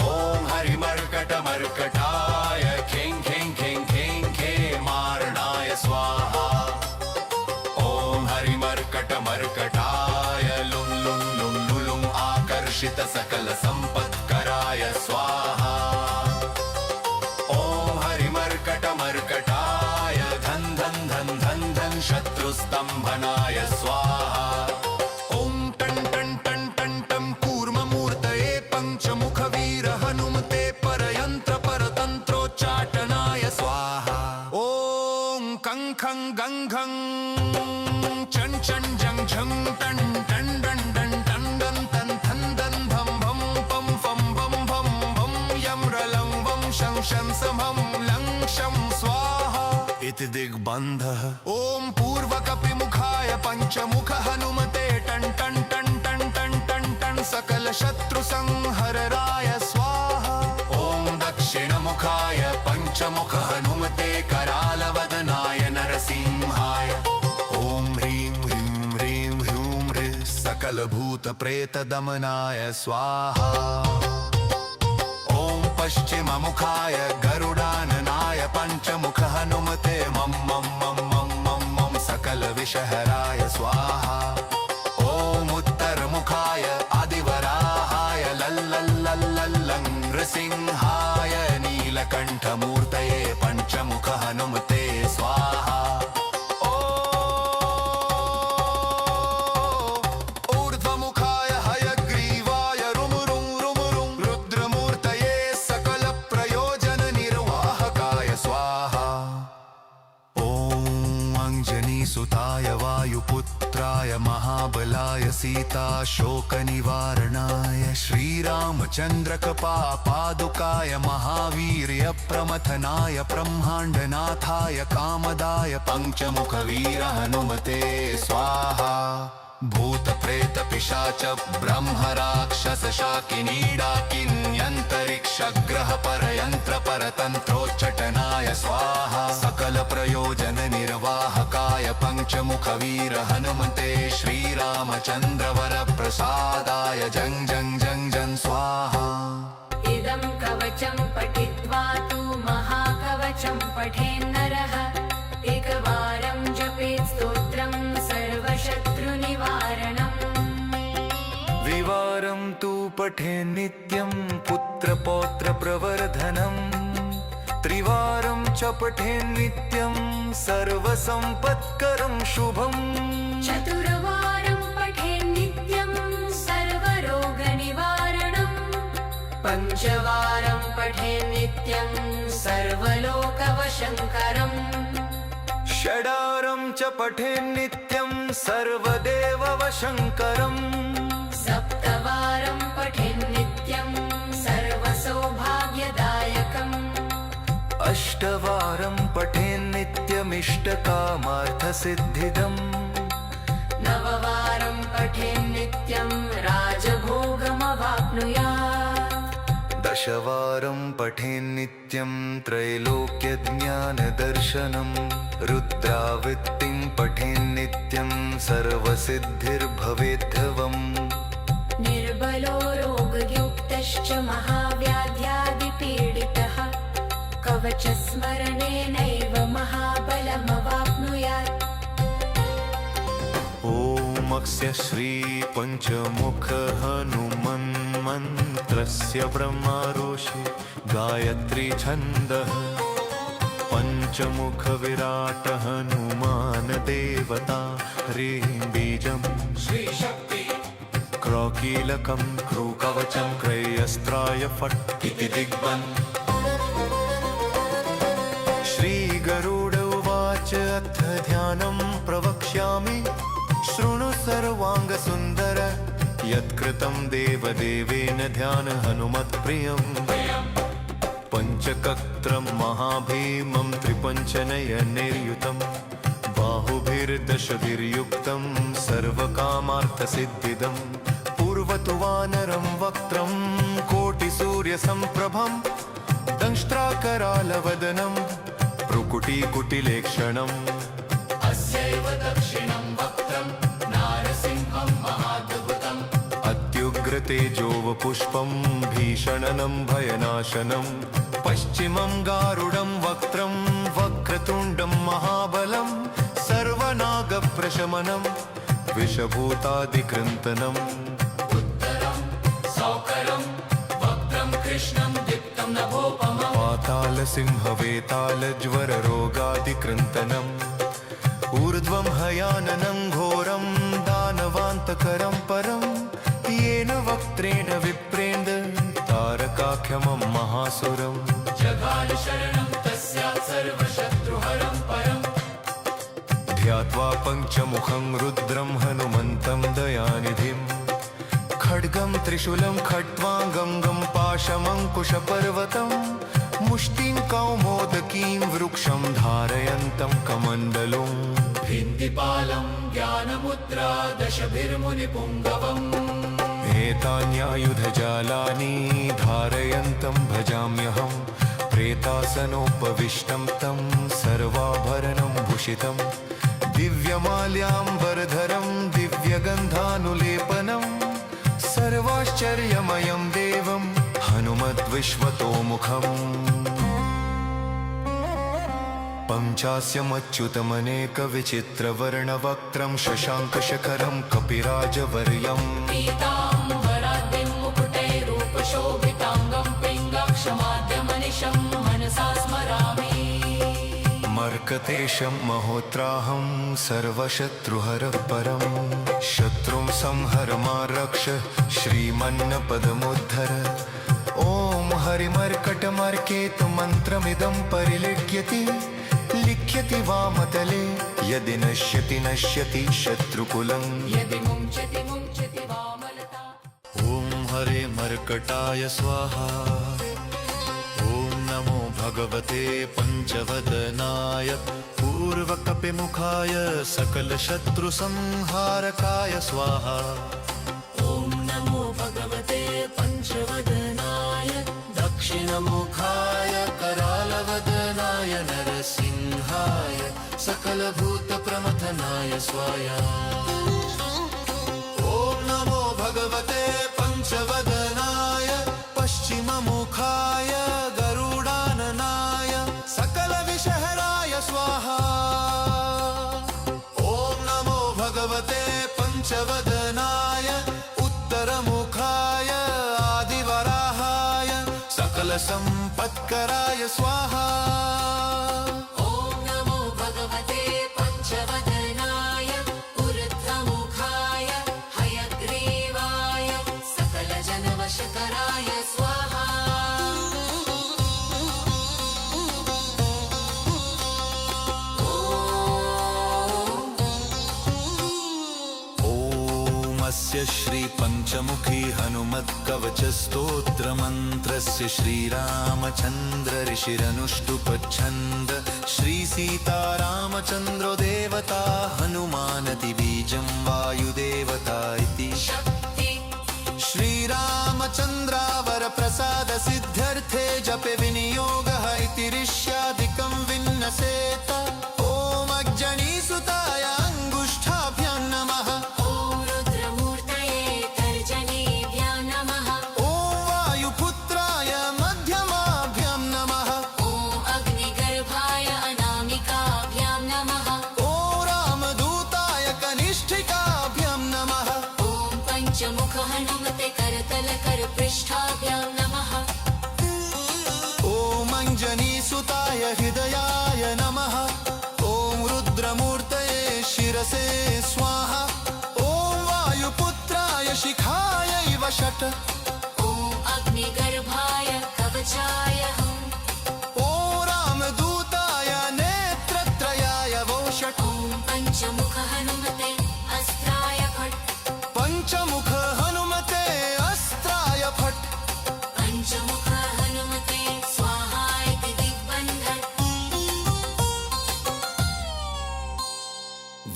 ॐ हरिमर्कटमर्कटाय खें खें खें खें खेमारणाय स्वाहा ॐ हरिमर्कटमर्कटाय लुं लुं लुं लुलुं आकर्षित सकल सम्पत्कराय स्वाहा ॐ हरिमर्कटमर्कटाय धन धन धन धन धन शत्रुस्तम्भनाय स्वाहा ॐ टन् टन् टन् टन् टं कूर्ममूर्तये पञ्चमुखवीर हनुमते परयन्त्र परतन्त्रोच्चाटनाय स्वाहा ॐ कं खं गं घं चं चं जं झं टं टं डं डं टं डं तं थं दं भं भं पं फं भं भं भं यं रलं वं शं शं समं लं शं स्वाहा इति दिग्बन्धः ॐ पूर्वकपिमुखाय पञ्चमुख हनुमते टन् टन् टन् टन् टन् टन् टन् सकलशत्रुसंहरणाय स्वाहा ॐ दक्षिणमुखाय पञ्चमुख हनुमते करालवदनाय नरसिंहाय ॐ ह्रीं ह्रीं ह्रीं ह्रूं ह्रीं सकलभूतप्रेतदमनाय स्वाहा ॐ पश्चिममुखाय गरुडाननाय पञ्चमुख हनुमते मं मं मं मं मं मं सकलविषहराय स्वाहा ॐ उत्तरमुखाय आदिवराहाय लल्लल्लल्लल्लं नृसिंहाय नीलकण्ठमूर्तये पञ्चमुख हनुमते स्वाहा ऊर्ध्वमुखाय हयग्रीवाय रुमुरुं रुमुरुं रुद्रमूर्तये सकलप्रयोजननिर्वाहकाय स्वाहा सुताय वायुपुत्राय महाबलाय सीताशोकनिवारणाय श्रीरामचन्द्रकपापादुकाय महावीर्य प्रमथनाय ब्रह्माण्डनाथाय कामदाय पञ्चमुखवीर हनुमते स्वाहा। भूत प्रेत पिशाच ब्रह्म राक्षस शाकिनी डाकिन्यन्तरिक्ष ग्रह परयन्त्र परतन्त्रोच्चाटनाय स्वाहा। सकल प्रयोजन निर्वाहकाय पञ्चमुखवीर हनुमते श्रीरामचन्द्र वर प्रसादाय जं जं जं जं स्वाहा। इदं कवचं पठित्वा तु महाकवचं पठेन्नरः एकवारं जपेत् स्तोत्रं सर्वशत्रुनिवारणम्। द्विवारं तु पठेन् नित्यं पुत्रपौत्र प्रवर्धनम्। त्रिवारं च पठेन् नित्यं सर्वसम्पत्करं शुभम्। चतुर्वारं पठेन् नित्यं सर्वरोगनिवारणम्। पञ्चवारं पठेन् नित्यं सर्वलोकवशङ्करम्। षडारं च पठेन् नित्यं सर्वदेववशङ्करम्। सप्तवारं पठेन् नित्यं सर्वसौभाग्यदायकम्। अष्टवारं पठेन् नित्यमिष्टकामार्थसिद्धिदम्। नववारं पठेन् नित्यं राजभोगमवाप्नुयात्। दशवारं पठेन् नित्यं त्रैलोक्यज्ञानदर्शनम्। रुद्रावृत्तिं पठेन् नित्यं सर्वसिद्धिर्भवेद्धवम्। निर्बलो रोगयुक्तश्च महाव्याध्यादिपीडितः कवचस्मरणेनैव महाबलमवाप्नुयात्। ओमस्य श्रीपञ्चमुख हनुमन्मन्त्रस्य ब्रह्मारोषि गायत्री छन्दः। पञ्चमुख विराट हनुमान देवता ह्रीं बीजं श्रीशक्ति क्रौकीलकं क्रूकवचं क्रयस्त्राय फट् इति दिग्बन्। श्रीगरुड उवाच अथ ध्यानं प्रवक्ष्यामि शृणु सर्वाङ्गसुन्दर यत्कृतं देवदेवेन ध्यान हनुमत्प्रियम्। पञ्चकत्रं महाभीमं त्रिपञ्चनयनैर्युतं बाहुभिर्दशभिर्युक्तं सर्वकामार्थसिद्धिदं। पूर्वतु वानरं वक्त्रं कोटिसूर्यसम्प्रभं दंष्ट्राकरालवदनं भ्रुकुटीकुटिलेक्षणम्। अस्यैव दक्षिणं वक्त्रं नारसिंहं महाद्भुतम्। अत्युग्रतेजोवपुष्पं भीषणनं भयनाशनं। पश्चिमं गारुडं वक्त्रं वक्रतुण्डं महाबलं सर्वनागप्रशमनं विषभूतादिकृन्तनम्। उत्तरं सौकरं वक्त्रं कृष्णं दीप्तं नभोपमम्। पातालसिंहवेतालज्वररोगादिकृन्तनम्। ऊर्ध्वं हयाननं घोरं दानवान्तकरं परं येन वक्त्रेण विप्रेन्द तारकाख्यमं महासुरम्। जगालशरणं तस्यात् सर्वशत्रुहरं परम्। ध्यात्वा पञ्चमुखं रुद्रं हनुमन्तं दयानिधिं। खड्गं त्रिशूलं खट्वाङ्गं पाशमङ्कुशपर्वतं मुष्टिं कौमोदकीं वृक्षं धारयन्तं कमण्डलुम्। भिन्दिपालं ज्ञानमुद्रा दशभिर्मुनिपुङ्गवम्। एतान्यायुधजालानि धारयन्तं भजाम्यहम्। प्रेतासनोपविष्टं तं सर्वाभरणं भूषितं। दिव्यमाल्याम्बरधरं दिव्यगन्धानुलेपनं सर्वाश्चर्यमयं देवं हनुमद्विश्वतोमुखम्। पञ्चास्यमच्युतमनेकविचित्रवर्णवक्त्रं शशाङ्कशखरं कपिराजवर्यम्। पीताम्बराद्रिं मुकुटैरूपशोभिताङ्गं पिङ्गाक्षमाद्यमनिशं मनसा स्मरामि। मर्कतेशं महोत्राहं सर्वशत्रुहरः परं। शत्रुं संहर मा रक्ष श्रीमन्नपदमुद्धर। ॐ हरिमर्कटमर्केतु मन्त्रमिदं परिलिख्यति लिख्यति वामतले यदि नश्यति नश्यति शत्रुकुलम् यदि मुञ्चति मुञ्चति वामलता ॐ हरे मर्कटाय स्वाहा ॐ नमो भगवते पञ्चवदनाय पूर्वकपिमुखाय सकलशत्रुसंहारकाय स्वाहा ॐ नमो भगवते पञ्चवदनाय दक्षिणमुखाय करालवदनाय नरसिंहाय सकलभूतप्रमथनाय स्वाहा ॐ नमो भगवते पञ्चवदनाय पश्चिममुखाय गरुडाननाय सकलविषहराय स्वाहा ॐ नमो भगवते पञ्चवदनाय उत्तरमुखाय आदिवराहाय सकलसम्पत्कराय स्वाहा ॐ नमो भगवते पञ्चवदनाय ऊर्ध्वमुखाय हयग्रीवाय सकलजनवशकराय स्वाहा स्य श्री पंचमुखी हनुमत्कवच स्तोत्रमन्त्रस्य श्रीरामचन्द्र ऋषिरनुष्टुपच्छन्द श्री सीतारामचन्द्रो देवता हनुमानति बीजं वायुदेवता इति श्रीरामचन्द्रावर प्रसाद सिद्ध्यर्थे जपे विनियोगः इति ऋष्यादिकं विन्नसेत ॐ अग्जनीसुताय अङ्गुष्ठाभ्यां नमः मुख हनुमते करतल कर पृष्ठाभ्यां नमः ॐ अञ्जनीसुताय हृदयाय नमः ॐ रुद्रमूर्तये शिरसे स्वाहा ॐ वायुपुत्राय शिखायै वषट् ॐ अग्निगर्भाय कवचाय ॐ रामदूताय नेत्रत्रयाय वोषट् ॐ पञ्चमुख हनुमते अस्त्राय फट् पञ्चमुख हनुमते अस्त्राय फट् पञ्चमुख हनुमते स्वाहा इति दिग्बन्धन्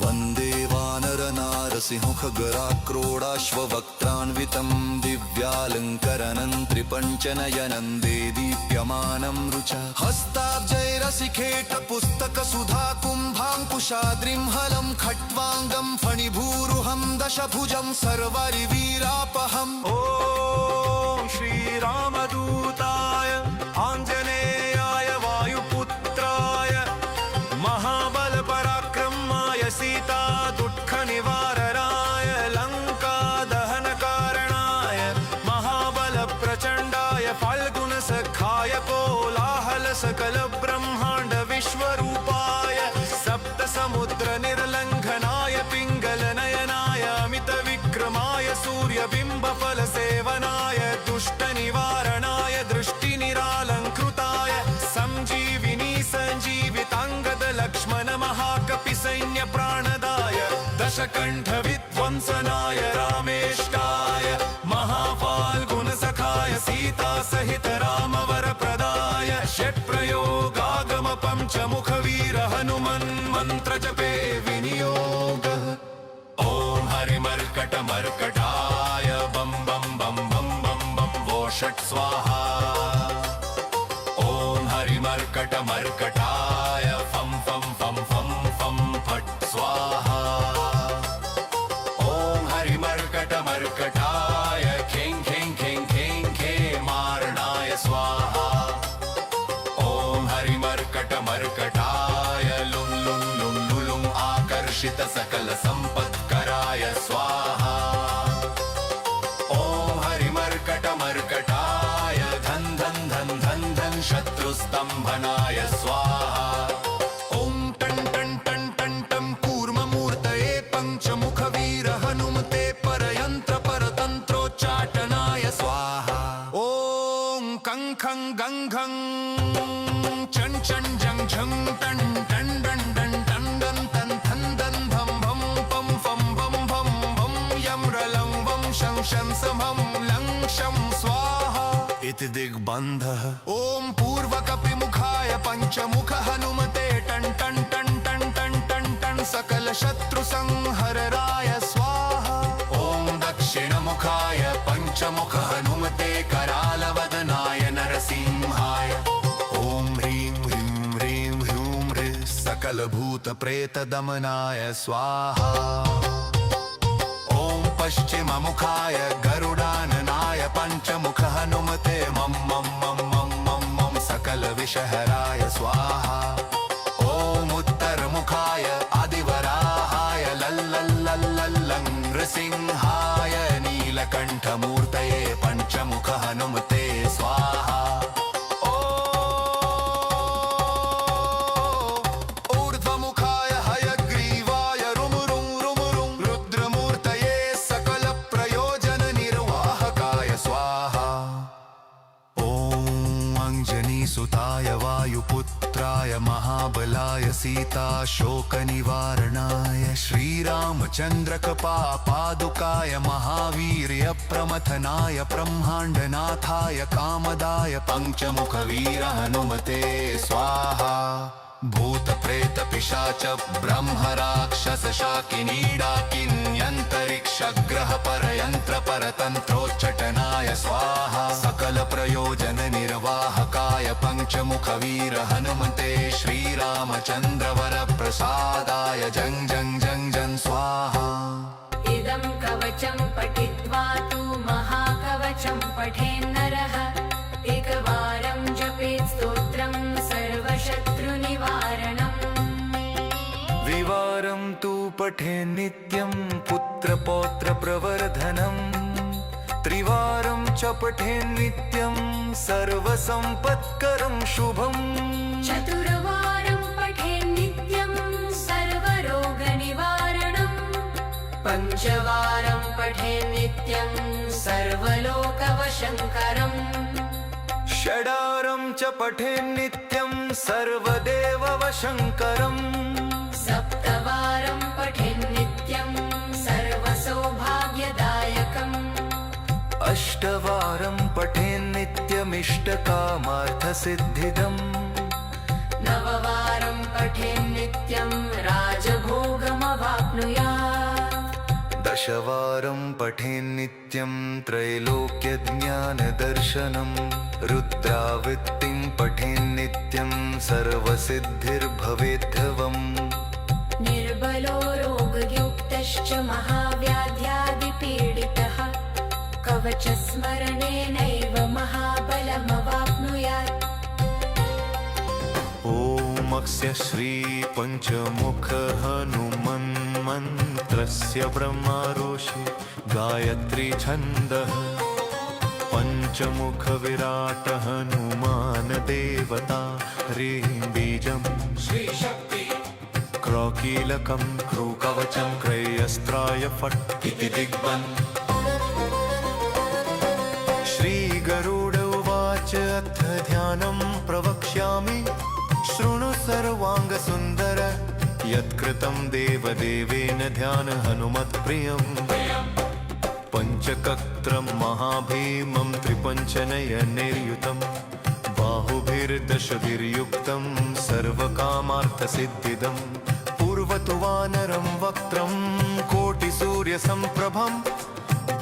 वन्दे वानरनारसिंहखगराक्रोडाश्ववक्त्रान्वितं दिव्यालङ्करनं त्रिपञ्चनयनं देदीप्यमानं रुचा हस्ताब्जैरसिखेटपुस्तकसुधा कुम्भाङ्कुशाद्रिं हलं खट्वाङ्गं फणिभूरुहं दशभुजं सर्वरिवीरापहम् ॐ श्रीरामदूताय आञ्जनेयाय वायुपुत्राय महाबलपराक्रमाय सीता दुःखनिवारणाय लङ्कादहनकारणाय महाबलप्रचण्डाय फाल्गुनसखाय कोलाहलसकलब्रह्माण्ड विश्वरूपाय सप्तसमुद्रनिर्लङ्घनाय पिङ्गलनयनाय अमितविक्रमाय सूर्यबिम्बफलसेवनाय दुष्टनिवारणाय दृष्टिनिरालङ्कृताय सञ्जीविनी सञ्जीविताङ्गदलक्ष्मण महाकपिसैन्यप्राणदाय दशकण्ठविध्वंसनाय रामेष्टाय महाफाल्गुनसखाय सीतासहित रामवरप्रदाय षट्प्रयोगागम पञ्चमुखवीर हनुमन्मन्त्रजपे विनियोगः ॐ हरिमर्कटमर्कटाय बं बं बं बं बं बं वो षट् स्वाहा ॐ हरिमर्कटमर्कटाय फं फं फं फं फं फट् स्वाहा ॐ हरिमर्कटमर्कटाय खें खें खें खें खेमार्णाय स्वाहा ॐ हरिमर्कटमर्कटाय लुं लुं लुं लुलुं आकर्षित सकल सम्पत्कराय स्वाहा ॐ हरिमर्कटमर्कटाय धन धन धन धन धन शत्रुस्तम्भनाय स्वाहा ॐ टन् टन् टन् टन् टं कूर्ममूर्तये पञ्चमुखवीर हनुमते परयन्त्र परतन्त्रोच्चाटनाय स्वाहा ॐ कं खं गं घं चं चं जं झं टन् टन् डन् डन् टन् डन् तन् इति दिग्बन्धः ॐ पूर्वकपिमुखाय पञ्चमुख हनुमते टन् टन् टन् टन् टन् टन् टन् सकलशत्रुसंहरराय स्वाहा ॐ दक्षिणमुखाय पञ्चमुख हनुमते करालवदनाय नरसिंहाय ॐ ह्रीं ह्रीं ह्रीं ह्रूं ह्रीं सकलभूतप्रेतदमनाय स्वाहा ॐ पश्चिममुखाय गरुडाननाय पञ्चमुख हनुमते मं मं मं मं मं मं सकलविषहराय स्वाहा ॐ उत्तरमुखाय आदिवराहाय लल्लल्लल्लल्लं नृसिंहाय नीलकण्ठमूर्तये पञ्चमुख हनुमते स्वाहा ऊर्ध्वमुखाय हयग्रीवाय रुमुरुं रुमुरुं रुद्रमूर्तये सकलप्रयोजननिर्वाहकाय स्वाहा ॐ अञ्जनीसुताय वायुपुत्राय महाबलाय सीताशोकनिवारणाय श्रीरामचन्द्रकपापादुकाय महावीर्यप्रमथनाय ब्रह्माण्डनाथाय कामदाय पञ्चमुखवीर हनुमते स्वाहा भूतप्रेतपिशाच ब्रह्मराक्षसशाकिनीडाकिन्यन्तरिक्षग्रहपरयन्त्रपरतन्त्रोच्चटनाय स्वाहा सकलप्रयोजननिर्वाहकाय पञ्चमुखवीर हनुमते श्रीरामचन्द्रवरप्रसादाय जं जं जं जं स्वाहा इदं कवचं पठित्वा तु महाकवचं पठेन्नरः एकवारं जपेत् स्तोत्रं सर्वशत्रुनिवारणम् द्विवारं तु पठे नित्यं पुत्रपौत्रप्रवर्धनम् त्रिवारं च पठे नित्यं सर्वसम्पत्करं शुभम् चतुर्वारं पठेत् नित्यं सर्वरोगनिवारणम् पञ्चवारं पठेत् नित्यं सर्वलोकवशङ्करम् षडारं च पठे नित्यं सर्वदेववशङ्करम् सप्तवारं पठेत् नित्यं सर्वसौभाग्यदायकम् अष्टवारं पठे नित्यमिष्टकामार्थसिद्धिदम् नववारं पठेत् नित्यं राजभोगमवाप्नुयात् दशवारं पठे नित्यं त्रैलोक्यज्ञानदर्शनम् रुद्रावृत्तिं पठे नित्यं सर्वसिद्धिर्भवेद्धवम् निर्बलो रोगयुक्तश्च महाव्याध्यादिपीडितः कवचस्मरणेनैव महाबलमवाप्नुयात् ॐ अस्य श्रीपञ्चमुख हनुमन्मन्त्रस्य ब्रह्मऋषि गायत्री छन्दः पञ्चमुख विराट हनुमान देवता ह्रीं बीजं श्रीशक्ति क्रौकीलकं क्रूकवचं क्रयस्त्राय फट् इति दिग्बन् श्रीगरुड उवाच अथ ध्यानं प्रवक्ष्यामि शृणु सर्वाङ्गसुन्दर यत्कृतं देवदेवेन ध्यान हनुमत्प्रियम् पञ्चकत्रं महाभीमं त्रिपञ्चनयनैर्युतं बाहुभिर्दशभिर्युक्तं सर्वकामार्थसिद्धिदं पूर्वतु वानरं वक्त्रं कोटिसूर्यसम्प्रभं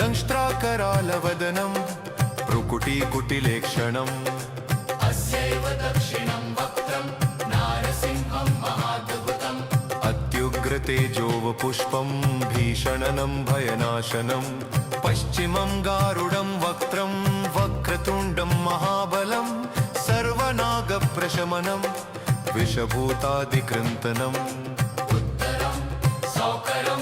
दंष्ट्राकरालवदनं भ्रुकुटीकुटिलेक्षणम् अस्यैव दक्षिणं वक्त्रं नारसिंहं महाद्भुतम् अत्युग्रतेजोवपुष्पं भीषणनं भयनाशनं पश्चिमं गारुडं वक्त्रं वक्रतुण्डं महाबलं सर्वनागप्रशमनं विषभूतादिकृन्तनम् उत्तरं सौकरं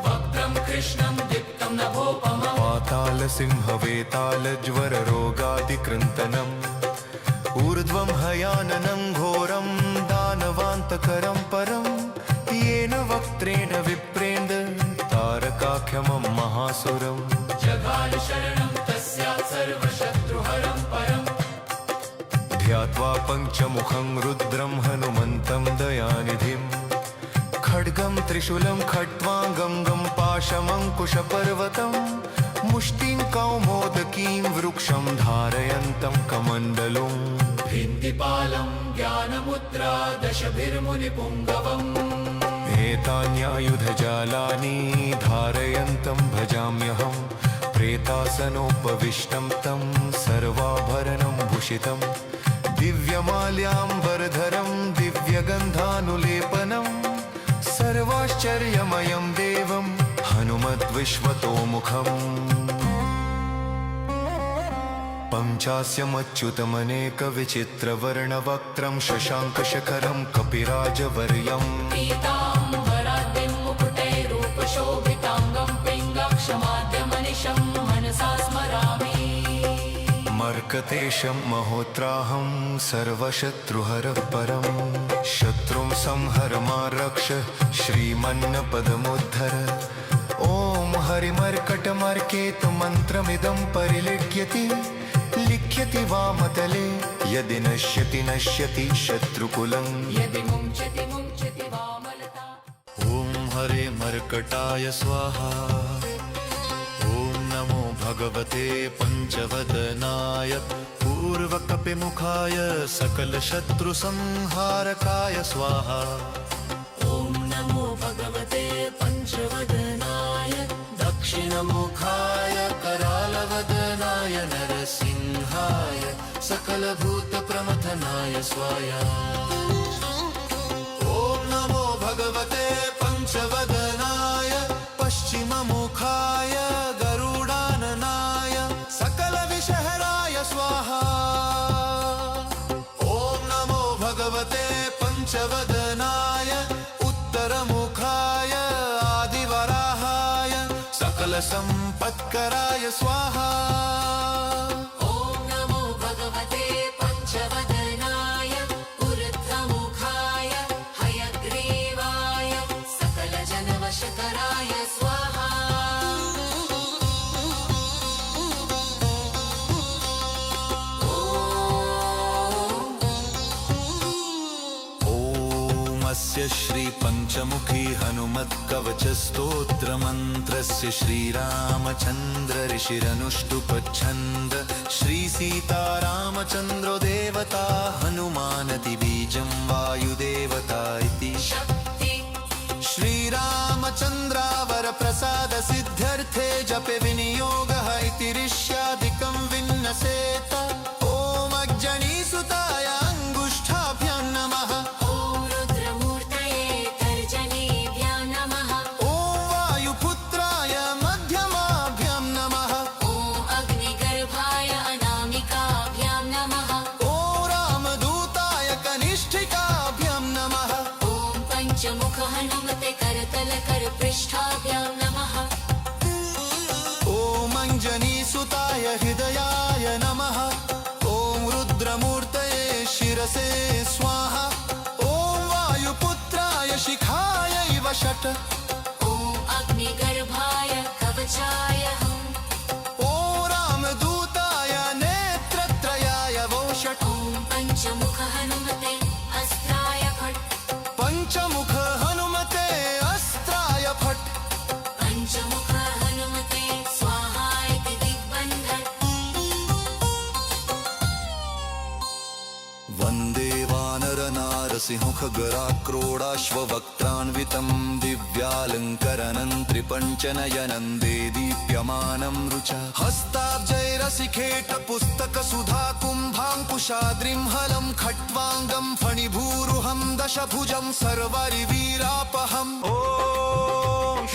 वक्त्रं कृष्णं दीप्तं नभोपमं पातालसिंहवेतालज्वररोगादिकृन्तनम् ऊर्ध्वं हयाननं घोरं दानवान्तकरं परं येन वक्त्रेण विप्रेन्द्र तारकाख्यमं महासुरम् जगाल शरणं तस्यात् सर्वशत्रुहरं परम् ध्यात्वा पञ्चमुखं रुद्रं हनुमन्तं दयानिधिं खड्गं त्रिशूलं खट्वाङ्गं पाशमङ्कुशपर्वतं मुष्टिं कौमोदकीं वृक्षं धारयन्तं कमण्डलुं भिन्तिपालं ज्ञानमुद्रा दशभिर्मुनिपुङ्गवम् एतान्यायुधजालानि धारयन्तं भजाम्यहं प्रेतासनोपविष्टं तं सर्वाभरणं भूषितं दिव्यमाल्याम्बरधरं दिव्यगन्धानुलेपनं सर्वाश्चर्यमयं देवं हनुमद्विश्वतोमुखम् पञ्चास्यमच्युतमनेकविचित्रवर्णवक्त्रं शशाङ्कशखरं कपिराजवर्यम् पीताम्बराद्रिं मुकुटैरूपशोभिताङ्गं पिङ्गक्षमाद्यमनिशं मनसा स्मरामि मर्कतेशं महोत्राहं सर्वशत्रुहरः परं शत्रुं संहर मा रक्ष श्रीमन्नपदमुद्धर ॐ हरिमर्कटमर्केत मन्त्रमिदं परिलिख्यति लिख्यति वामतले यदि नश्यति नश्यति शत्रुकुलं यदि मुञ्चति मुञ्चति वामलता ॐ हरे मर्कटाय स्वाहा ॐ नमो भगवते पञ्चवदनाय पूर्वकपिमुखाय सकलशत्रुसंहारकाय स्वाहा ॐ नमो भगवते पञ्चवदनाय दक्षिणमुखाय करालवदनाय नरसिंहाय सकलभूतप्रमथनाय स्वाहा ॐ नमो भगवते पञ्चवदनाय पश्चिममुखाय गरुडाननाय सकलविषहराय स्वाहा ॐ नमो भगवते पञ्चवदनाय उत्तरमुखाय आदिवराहाय सकलसम्पत्कराय स्वाहा ॐ नमो भगवते पञ्चवदनाय ऊर्ध्वमुखाय हयग्रीवाय सकलजनवशकराय स्वाहा ॐ श्रीपञ्चमुखी हनुमत्कवचस्तोत्रमन्त्रस्य श्रीरामचन्द्र ऋषिरनुष्टुपच्छन्द श्रीसीतारामचन्द्रो देवता हनुमानति बीजं वायुदेवता इति शक्ति श्रीरामचन्द्रावरप्रसाद सिद्ध्यर्थे जपे विनियोगः इति ऋष्यादिकं विन्नसेत ॐ अग्जनीसुताय अङ्गुष्ठाभ्यां नमः ॐ रुद्रमूर्तये तर्जनीभ्यां नमः ॐ वायुपुत्राय मध्यमाभ्यां नमः ॐ अग्निगर्भाय अनामिकाभ्यां नमः ॐ रामदूताय कनिष्ठिकाभ्यां नमः ॐ पञ्चमुख हनुमते करतलकरपृष्ठाभ्यां नमः ॐ अञ्जनीसुताय हृदयाय नमः ॐ रुद्रमूर्तये शिरसे स्वाहा ॐ वायुपुत्राय शिखायै वषट् ॐ अग्निगर्भाय कवचाय हं ॐ रामदूताय नेत्रत्रयाय वौषट् ॐ पञ्चमुख हनुमते अस्त्राय फट् पञ्चमुख हनुमते अस्त्राय फट् पञ्चमुख हनुमते स्वाहा इति दिग्बन्धन् वन्दे वानरनारसिंहखगराक्रोडाश्ववक्त्रान्वितं दिव्यालङ्करनं त्रिपञ्चनयनं देदीप्यमानं रुचा हस्ताब्जैरसिखेटपुस्तकसुधाकुम्भाङ्कुशाद्रिं हलं खट्वाङ्गं फणिभूरुहं दशभुजं सर्वरिवीरापहम् ॐ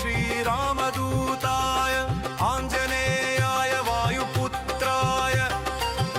श्रीरामदूताय आञ्जनेयाय वायुपुत्राय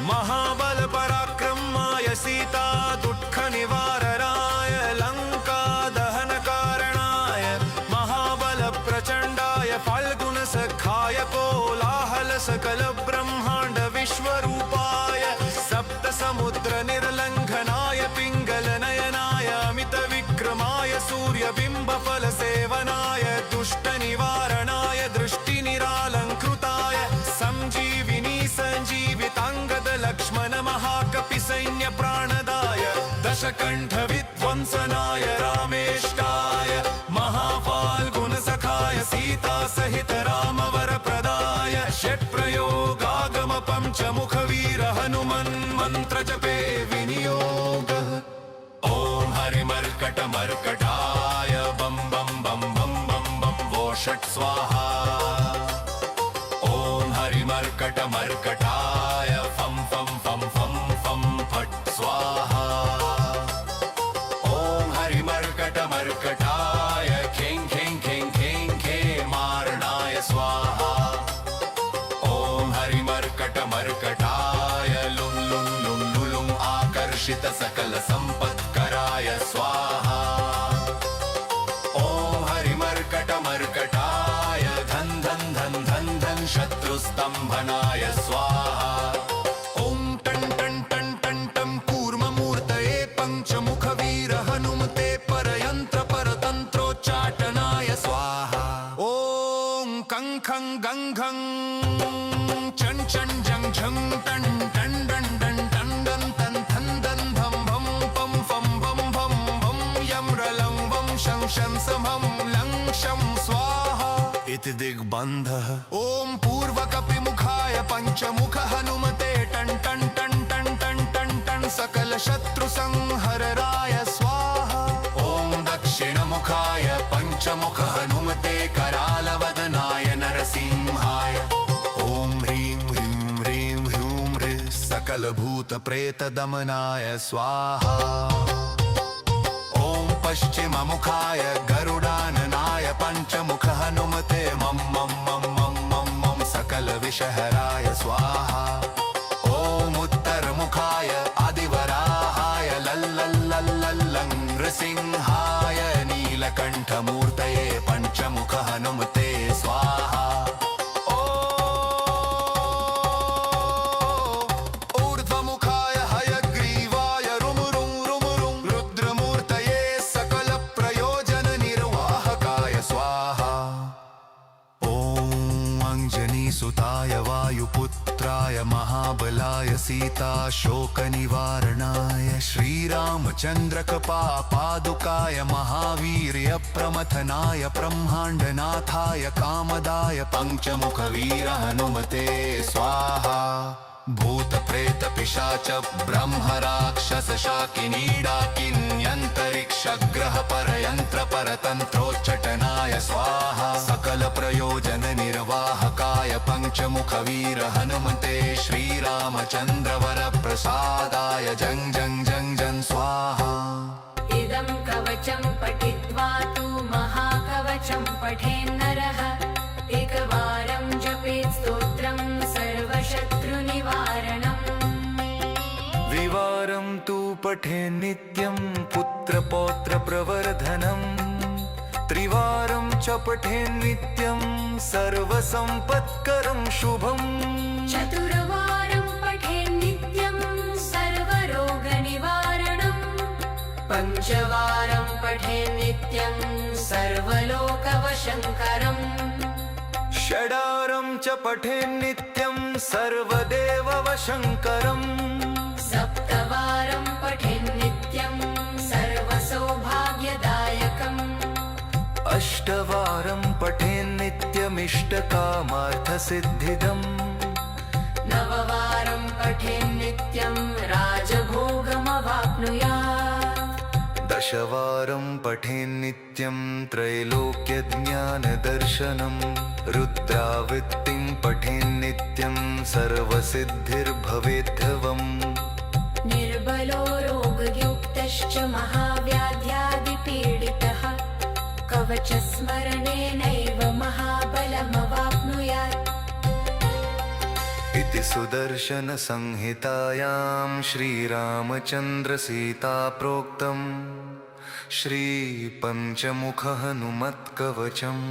महाबलपराक्रमाय सीता दुःखनिवारणाय लङ्कादहनकारणाय महाबलप्रचण्डाय फाल्गुनसखाय कोलाहलसकलब्रह्माण्डविश्वरूपाय सप्तसमुद्रनिर्लङ्घनाय पिङ्गलनयनाय अमितविक्रमाय सूर्यबिम्बफलसेवनाय दुष्टनिवारणाय दृष्टिनिरालङ्कृताय सञ्जीविनी सञ्जीविताङ्गद लक्ष्मण महाकपिसैन्यप्राणदाय दशकण्ठविध्वंसनाय रामेष्टाय महाफाल्गुनसखाय सीतासहित रामवरप्रदाय हनुमन्मन्त्रनाय षट्प्रयोगागम पञ्चमुखवीर हनुमन्मन्त्रजपे विनियोगः ॐ हरिमर्कटमर्कटाय बं बं बं बं बं बं वो षट् स्वाहा ॐ हरिमर्कटमर्कटाय फं फं फं फं फं फट् स्वाहा ॐ हरिमर्कटमर्कटाय खें खें खें खें खेमारणाय स्वाहा ॐ हरिमर्कटमर्कटाय लुं लुं लुं लुलुं आकर्षित सकल सम्पत्कराय स्वाहा ॐ हरिमर्कटमर्कटाय धन धन धन धन धन शत्रुस्तम्भनाय स्वाहा ॐ टं टं टं टं टं कूर्ममूर्तये पञ्चमुखवीर हनुमते परयन्त्र परतन्त्रोच्चाटनाय स्वाहा ॐ कं खं गं घं चं चं जं झं टं टं डं डं टं डं तं थं दं भं भं पं फं भं भं भं यं रलं वं शं शं समं लं शं स्वाहा इति दिग्बन्धः ॐ पूर्वकपिमुखाय पञ्चमुख हनुमते टं टं टं टं टं टं टं सकल शत्रु संहरराय स्वाहा ॐ दक्षिणमुखाय पञ्चमुख हनुमते करालवदनाय नरसिंहाय ॐ ह्रीं ह्रीं ह्रीं ह्रूं ह्रीं सकल भूत प्रेत दमनाय स्वाहा ॐ पश्चिममुखाय गरुडाननाय पञ्चमुख हनुमते मं मं मं मं मं मं सकल विषहराय स्वाहा ॐ उत्तरमुखाय आदिवराहाय लल्लल्लल्लल्लं नृसिंहाय नीलकण्ठमूर्तये पञ्चमुख हनुमते स्वाहा ऊर्ध्वमुखाय हयग्रीवाय रुमुरुं रुमुरुं रुद्रमूर्तये सकलप्रयोजननिर्वाहकाय स्वाहा ॐ अञ्जनीसुताय वायुपुत्राय महाबलाय सीताशोकनिवारणाय श्रीरामचन्द्रकपापादुकाय महावीर्यप्रमथनाय ब्रह्माण्डनाथाय कामदाय पञ्चमुखवीर हनुमते स्वाहा भूतप्रेतपिशाच ब्रह्मराक्षस शाकिनीडाकिन्यन्तरिक्षग्रह परयन्त्र परतन्त्रोच्चटनाय स्वाहा सकल प्रयोजन निर्वाहकाय पञ्चमुखवीर हनुमते श्रीरामचन्द्रवर प्रसादाय जं जं जं जं स्वाहा इदं कवचं पठित्वा तु महाकवचं पठेन्नरः एकवारं जपेत् स्तोत्रं सर्वशत्रुनिवारणम् द्विवारं तु पठे नित्यं पुत्रपौत्रप्रवर्धनम् त्रिवारं च पठे नित्यं सर्वसम्पत्करं शुभम् चतुर्वारं पठेत् नित्यं सर्वरोगनिवारणम् पञ्चवारं पठेत् नित्यं सर्वलोकवशङ्करम् षडारं च पठे नित्यं सर्वदेववशङ्करम् सप्तवारं पठेत् नित्यं सर्वसौभाग्यदायकम् अष्टवारं पठे नित्यमिष्टकामार्थसिद्धिदम् नववारं पठेत् नित्यं राजभोगमवाप्नुयात् दशवारं पठे नित्यं त्रैलोक्यज्ञानदर्शनम् रुद्रावृत्तिं पठे नित्यं सर्वसिद्धिर्भवेद्धवम् निर्बलो रोगयुक्तश्च महाव्याध्यादिपीडितः कवचस्मरणेनैव महाबलमवाप्नुयात् इति सुदर्शनसंहितायां श्रीरामचन्द्रसीताप्रोक्तम् श्रीपञ्चमुखहनुमत्कवचम्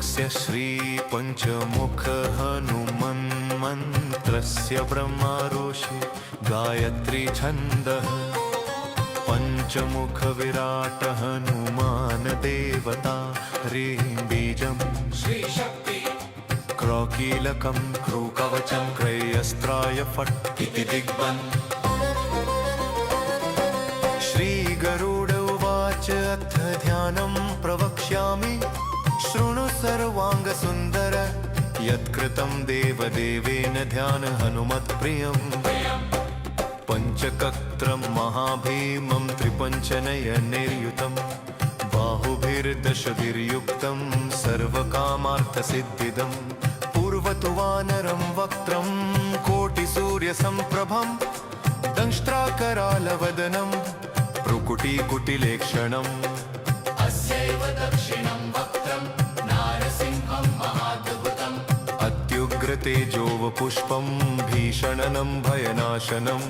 स्य श्रीपञ्चमुखहनुमन्मन्त्रस्य ब्रह्मारोषि गायत्री छन्दः पञ्चमुखविराट हनुमान् देवता ह्रीं बीजम् श्रीशक्ति क्रौकीलकं क्रूकवचं क्रय्यस्त्राय फट् इति दिग्बन् श्रीगरुड उवाच अथ ध्यानं प्रवक्ष्यामि शृणु सर्वाङ्गसुन्दर यत्कृतं देवदेवेन ध्यान हनुमत्प्रियम् पञ्चकत्रं महाभीमं त्रिपञ्चनयनैर्युतं बाहुभिर्दशभिर्युक्तं सर्वकामार्थसिद्धिदं पूर्वतु वानरं वक्त्रं कोटिसूर्यसम्प्रभं दंष्ट्राकरालवदनं भ्रुकुटीकुटिलेक्षणम् अस्यैव दक्षिणं वक्त्रं नारसिंहं महाद्भुतम् अत्युग्रतेजोवपुष्पं भीषणनं भयनाशनं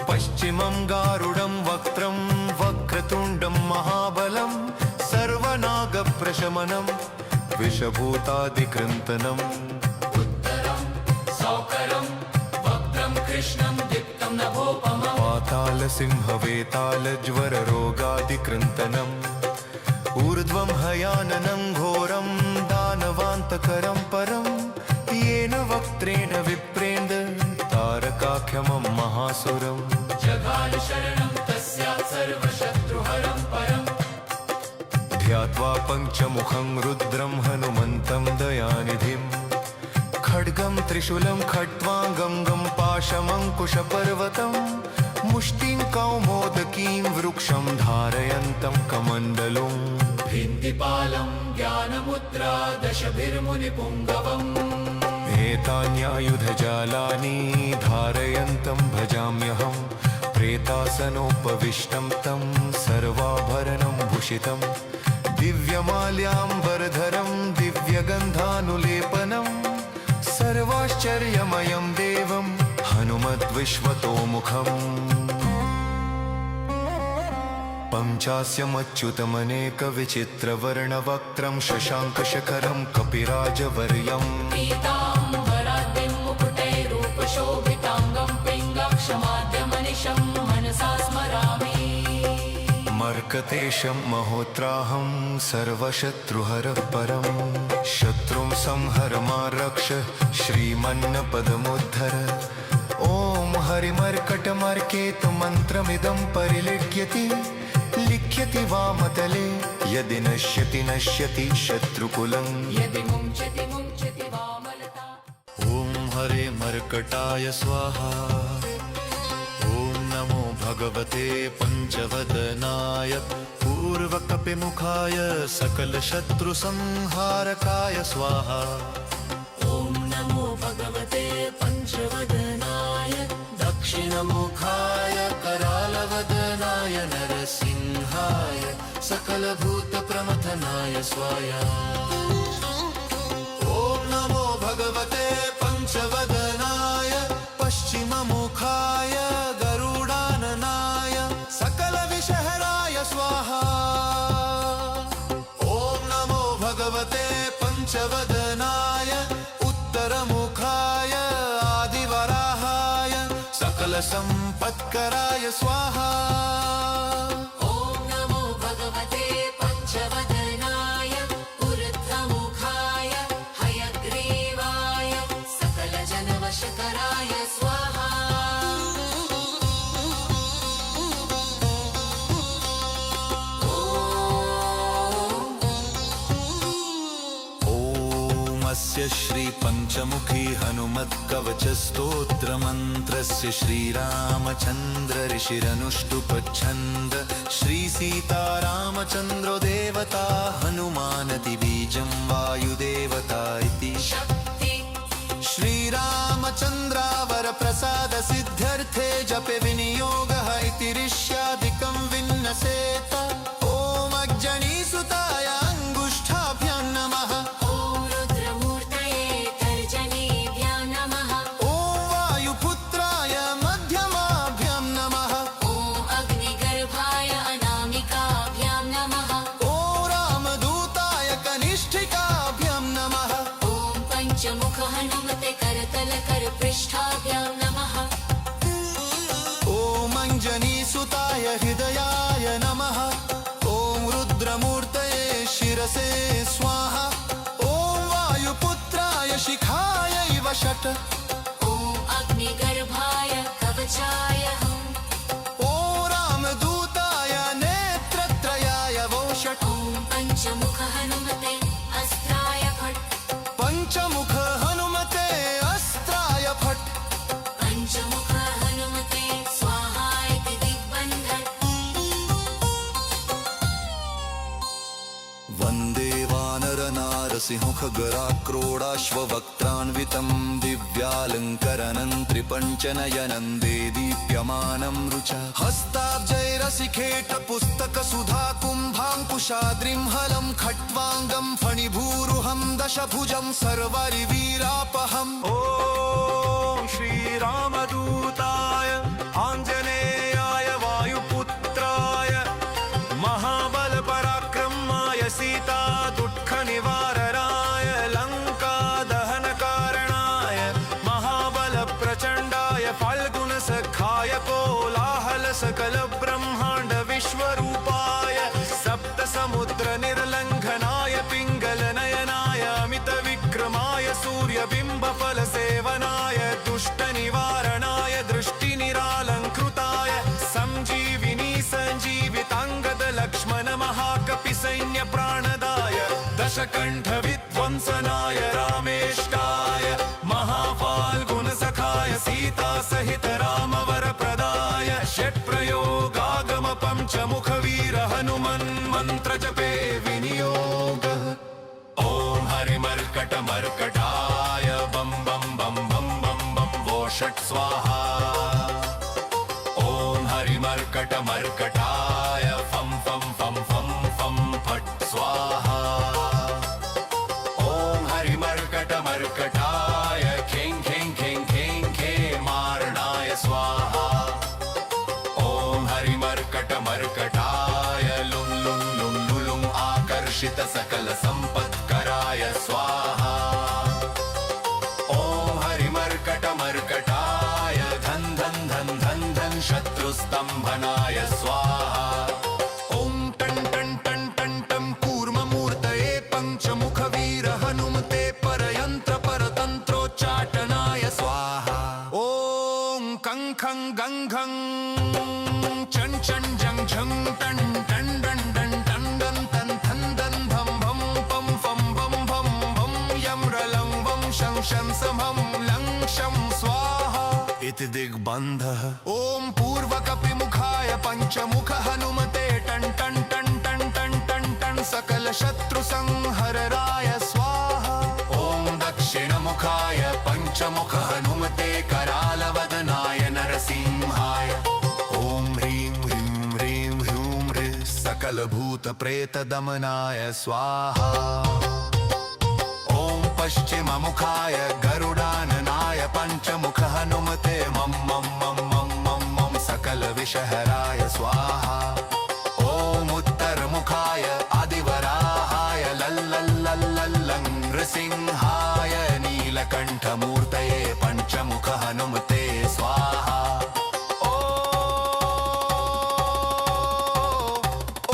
पश्चिमं गारुडं वक्त्रं वक्रतुण्डं महाबलं सर्वनागप्रशमनं विषभूतादिकृन्तनम् उत्तरं सौकरं वक्त्रं कृष्णं दीप्तं नभोपमम् पातालसिंहवेतालज्वररोगादिकृन्तनम् ऊर्ध्वं हयाननं घोरं दानवान्तकरं परं येन वक्त्रेण विप्रेन्द तारकाख्यमं महासुरम् जगाल शरणं तस्यात् सर्वशत्रुहरं परम् ध्यात्वा पञ्चमुखं रुद्रं हनुमन्तं दयानिधिं खड्गं त्रिशूलं खट्वाङ्गं पाशमङ्कुशपर्वतं मुष्टिं कौमोदकीं वृक्षं धारयन्तं कमण्डलुम् भिन्दिपालं ज्ञानमुद्रा दशभिर्मुनिपुङ्गवम् एतान्यायुधजालानि धारयन्तं भजाम्यहं प्रेतासनोपविष्टं तं सर्वाभरणं भूषितं दिव्यमाल्याम्बरधरं दिव्यगन्धानुलेपनं सर्वाश्चर्यमयं देवं हनुमद्विश्वतोमुखम् पञ्चास्यमच्युतमनेकविचित्रवर्णवक्त्रं शशाङ्कशखरं कपिराजवर्यम् पीताम्बराद्रिं मुकुटैरूपशोभिताङ्गं पिङ्गक्षमाद्यमनिशं मनसा स्मरामि मर्कतेशं महोत्राहं सर्वशत्रुहरः परं शत्रुं संहर मा रक्ष श्रीमन्नपदमुद्धर ॐ हरिमर्कटमर्केतु मन्त्रमिदं परिलिख्यति लिख्यति वामतले यदि नश्यति नश्यति शत्रुकुलम् यदि मुञ्चति मुञ्चति वामलता ॐ हरे मर्कटाय स्वाहा ॐ नमो भगवते पञ्चवदनाय पूर्वकपिमुखाय सकलशत्रुसंहारकाय स्वाहा ॐ नमो भगवते पञ्चवदनाय दक्षिणमुखाय करालवदनाय नरसिंहाय सकलभूतप्रमथनाय स्वाहा ॐ नमो भगवते पञ्चवदनाय पश्चिममुखाय गरुडाननाय सकलविषहराय स्वाहा ॐ नमो भगवते पञ्चवदनाय उत्तरमुखाय आदिवराहाय सकलसम्पत्कराय स्वाहा ॐ नमो भगवते पञ्चवदनाय ऊर्ध्वमुखाय हयग्रीवाय सकलजनवशकराय स्वाहा स्य श्रीपञ्चमुखी हनुमत्कवचस्तोत्रमन्त्रस्य श्रीरामचन्द्र ऋषिरनुष्टुपच्छन्द श्रीसीतारामचन्द्रो देवता हनुमानतिबीजं वायुदेवता इति शक्ति श्रीरामचन्द्रावरप्रसादसिद्ध्यर्थे जपे विनियोगः इति ऋष्यादिकं विन्नसेत ॐ अग्जनीसुताय अङ्गुष्ठाभ्यां नमः हनुमते करतल कर पृष्ठाभ्यां नमः ॐ अञ्जनीसुताय हृदयाय नमः ॐ रुद्रमूर्तये शिरसे स्वाहा ॐ वायुपुत्राय शिखा वषट् ॐ अग्निगर्भाय कवचाय हुं ॐ रामदूताय नेत्रत्रयाय वषट् ॐ पञ्चमुख हनुमते अस्त्राय फट् पञ्चमुख हनुमते अस्त्राय फट् पञ्चमुख हनुमते स्वाहा इति दिग्बन्धन् वन्दे वानरनारसिंहखगराक्रोडाश्ववक्त्रान्वितं दिव्यालङ्करनं त्रिपञ्चनयनं दीप्यमानं रुचा हस्ताब्जैरसिखेटपुस्तकसुधा कुम्भाङ्कुशाद्रिं हलं खट्वाङ्गं फणिभूरुहं दशभुजं सर्वरिवीरापहम् ॐ श्रीरामदूताय आञ्जनेयाय वायुपुत्राय महाबलपराक्रमाय सीता दुःखनिवारणाय लङ्कादहनकारणाय महाबलप्रचण्डाय फाल्गुनसखाय कोलाहलसकलब्रह्माण्ड विश्वरूपाय सप्तसमुद्रनिर्लङ्घनाय पिङ्गलनयनाय अमितविक्रमाय सूर्यबिम्बफलसेवनाय दुष्टनिवारणाय दृष्टिनिरालङ्कृताय सञ्जीविनी सञ्जीविताङ्गद लक्ष्मण महाकपिसैन्यप्राणदाय दशकण्ठविध्वंसनाय रामेष्टाय महाफाल्गुनसखाय सीतासहित रामवरप्रदाय षट्प्रयोगागम पञ्चमुखवीर हनुमन्मन्त्रजपे विनियोगः ॐ हरिमर्कटमर्कटाय बं बं बं बं बं बं वो षट् स्वाहा ॐ हरिमर्कटमर्कटाय फं फं फं फं फं फट् स्वाहा ॐ हरिमर्कटमर्कटाय खें खें खें खें खेमारणाय स्वाहा ॐ हरिमर्कटमर्कटाय लुं लुं लुं लुलुं आकर्षित सकल सम्पत्कराय स्वाहा ॐ हरिमर्कटमर्कटाय धन धन धन धन धन शत्रुस्तम्भनाय स्वाहा ॐ टं टं टं टं टं कूर्ममूर्तये पञ्चमुखवीर हनुमते परयन्त्र परतन्त्रोच्चाटनाय स्वाहा ॐ कं खं गं घं चं चं जं झं टं टं डं डं टं डं तं थं दं भं भं पं फं भं भं भं यं रलं वं शं शं समं लं शं स्वाहा इति दिग्बन्धः ॐ पूर्वकपिमुखाय पञ्चमुख हनुमते टं टं टं टं टं टं टं सकलशत्रुसंहरणाय स्वाहा ॐ दक्षिणमुखाय पञ्चमुख हनुमते करालवदनाय नरसिंहाय ॐ ह्रीं ह्रीं ह्रीं ह्रूं ह्रीं सकलभूतप्रेतदमनाय स्वाहा ॐ पश्चिममुखाय गरुडाननाय पञ्चमुख हनुमते मं मं मं मं मं मं सकलविषहराय स्वाहा ॐ उत्तरमुखाय आदिवराहाय लल्लल्लल्लल्लं नृसिंहाय नीलकण्ठमूर्तये पञ्चमुख हनुमते स्वाहा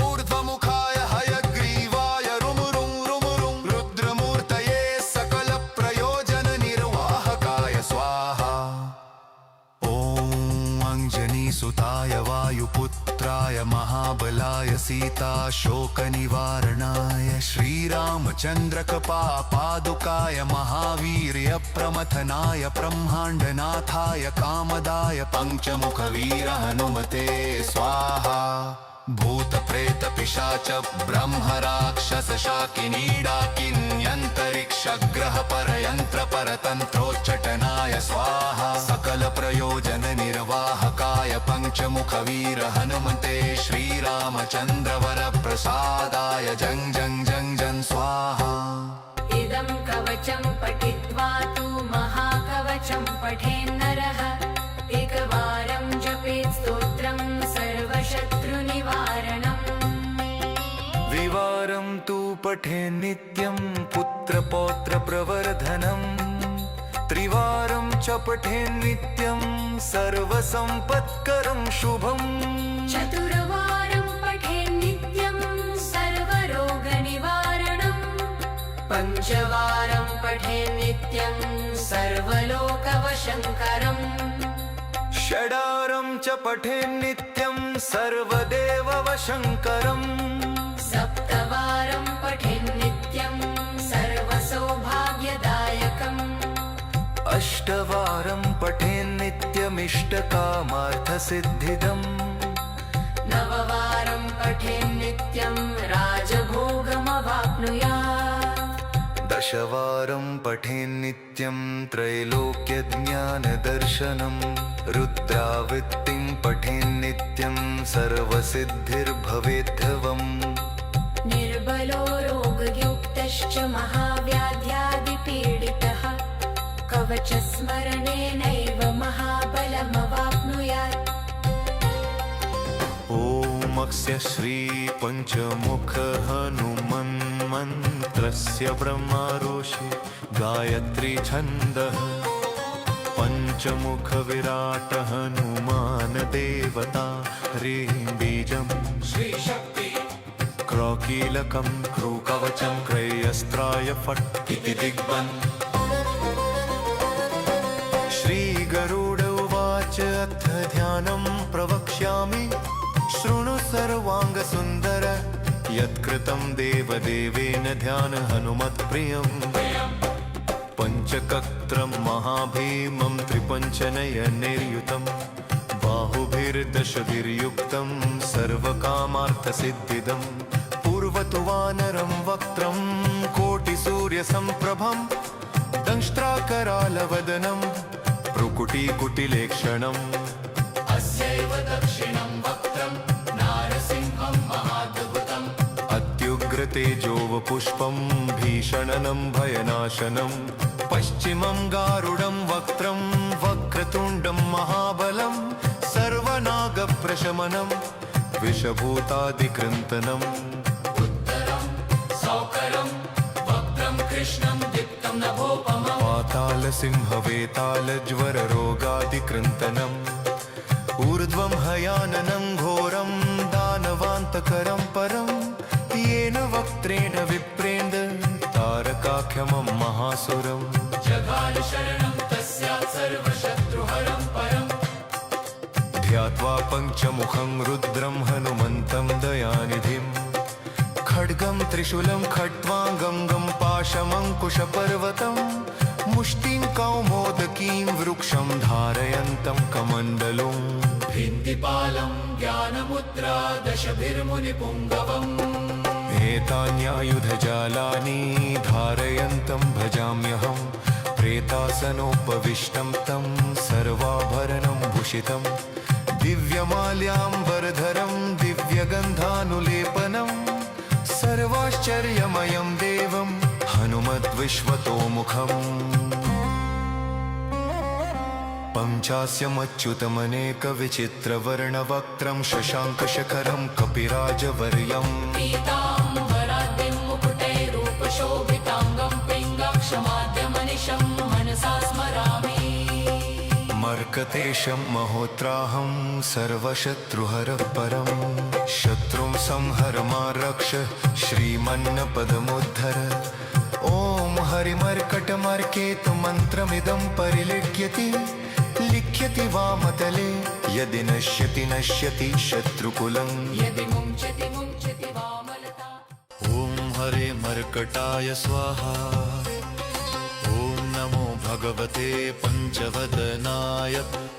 ऊर्ध्वमुखाय हयग्रीवाय रुमुरुं रुमुरुं रुद्रमूर्तये सकलप्रयोजननिर्वाहकाय स्वाहा ॐ अञ्जनीसुताय वायुपुत्राय महाबलाय सीताशोकनिवारणाय श्रीरामचन्द्रकपापादुकाय महावीर्यप्रमथनाय ब्रह्माण्डनाथाय कामदाय पञ्चमुखवीर हनुमते स्वाहा भूतप्रेतपिशाच ब्रह्मराक्षसशाकिनीडाकिन्यन्तरिक्षग्रह परयन्त्र परतन्त्रोच्चटनाय स्वाहा सकलप्रयोजननिर्वाहकाय पञ्चमुखवीर हनुमते श्रीरामचन्द्रवरप्रसादाय जं जं जं जं स्वाहा इदं कवचं पठित्वा तु महाकवचं पठेन्नरः एकवारं जपेत् स्तोत्रं सर्वशत्रुनिवारणम् द्विवारं तु पठे नित्यं पुत्रपौत्रप्रवर्धनम् त्रिवारं च पठे नित्यं सर्वसम्पत्करं शुभम् चतुर्वारं पठेत् नित्यं सर्वरोगनिवारणम् पञ्चवारं पठे नित्यं सर्वलोकवशङ्करम् षडारं च पठे नित्यं सर्वदेववशङ्करम् सप्तवारं पठे नित्यं सर्वसौभाग्यदायकम् अष्टवारं पठे नित्यमिष्टकामार्थसिद्धिदम् नववारं पठे नित्यं राजभोगमवाप्नुयात् दशवारं पठे नित्यं त्रैलोक्यज्ञानदर्शनम् रुद्रावृत्तिं पठे नित्यं सर्वसिद्धिर्भवेद्धवम् निर्बलो रोगयुक्तश्च महाव्याध्यादिपीडितः कवचस्मरणेनैव महाबलमवाप्नुयात् ॐ श्रीपञ्चमुख हनुमन्मन्त्रस्य ब्रह्मारोषि गायत्री छन्दः पञ्चमुख विराट हनुमान देवता ह्रीं बीजं श्रीशक्ति क्रौकीलकं क्रूकवचं क्रयस्त्राय फट् इति दिग्बन् श्रीगरुड उवाच अथ ध्यानं प्रवक्ष्यामि शृणु सर्वाङ्गसुन्दर यत्कृतं देवदेवेन ध्यान हनुमत्प्रियम् पञ्चकत्रं महाभीमं त्रिपञ्चनयनैर्युतं बाहुभिर्दशभिर्युक्तं सर्वकामार्थसिद्धिदं पूर्वतु वानरं वक्त्रं कोटिसूर्यसम्प्रभं दंष्ट्राकरालवदनं भ्रुकुटीकुटिलेक्षणम् अस्यैव दक्षिणं वक्त्रं नारसिंहं महाद्भुतम् अत्युग्रतेजोवपुष्पं भीषणनं भयनाशनं पश्चिमं गारुडं वक्त्रं वक्रतुण्डं महाबलं सर्वनागप्रशमनं विषभूतादिकृन्तनम् उत्तरं सौकरं वक्त्रं कृष्णं दीप्तं नभोपमं पातालसिंहवेतालज्वररोगादिकृन्तनम् ऊर्ध्वं हयाननं घोरं दानवान्तकरं परं येन वक्त्रेण विप्रेन्द्र तारकाख्यमं महासुरम् जगाल शरणं तस्यात् सर्वशत्रुहरं परम् ध्यात्वा पञ्चमुखं रुद्रं हनुमन्तं दयानिधिं खड्गं त्रिशूलं खट्वाङ्गं गं पाशमङ्कुशपर्वतं मुष्टिं कौमोदकीं वृक्षं धारयन्तं कमण्डलुं भिन्दिपालं ज्ञानमुद्रा दशभिर्मुनिपुङ्गवम् एतान्यायुधजालानि धारयन्तं भजाम्यहं प्रेतासनोपविष्टं तं सर्वाभरणं भूषितं दिव्यमाल्याम्बरधरं दिव्यगन्धानुलेपनं सर्वाश्चर्यमयं देवं हनुमद्विश्वतोमुखम् पञ्चास्यमच्युतमनेकविचित्रवर्णवक्त्रं शशाङ्कशखरं कपिराजवर्यम् पीताम्बराद्रिं मुकुटैरूपशोभिताङ्गं पिङ्गाक्षमाद्यमनिशं मनसा स्मरामि मर्कतेशं महोत्राहं सर्वशत्रुहरः परं शत्रुं संहर मा रक्ष श्रीमन्नपदमुद्धर ॐ हरिमर्कटमर्केतु मन्त्रमिदं परिलिख्यति लिख्यति वामतले यदि नश्यति नश्यति शत्रुकुलं यदि मुञ्चति मुञ्चति वामलता ॐ हरे मर्कटाय स्वाहा ॐ नमो भगवते पञ्चवदनाय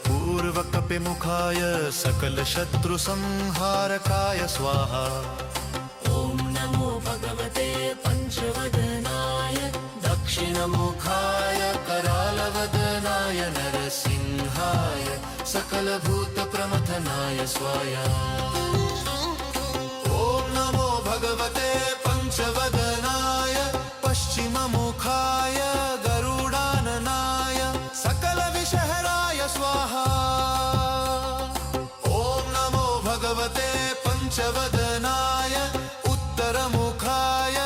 पूर्वकपिमुखाय सकलशत्रुसंहारकाय स्वाहा ॐ नमो भगवते पञ्चवदनाय दक्षिणमुखाय करालवदनाय नरसिंहाय सकलभूतप्रमथनाय स्वाहा ॐ नमो भगवते पञ्चवदनाय पश्चिममुखाय गरुडाननाय सकलविषहराय स्वाहा ॐ नमो भगवते पञ्चवदनाय उत्तरमुखाय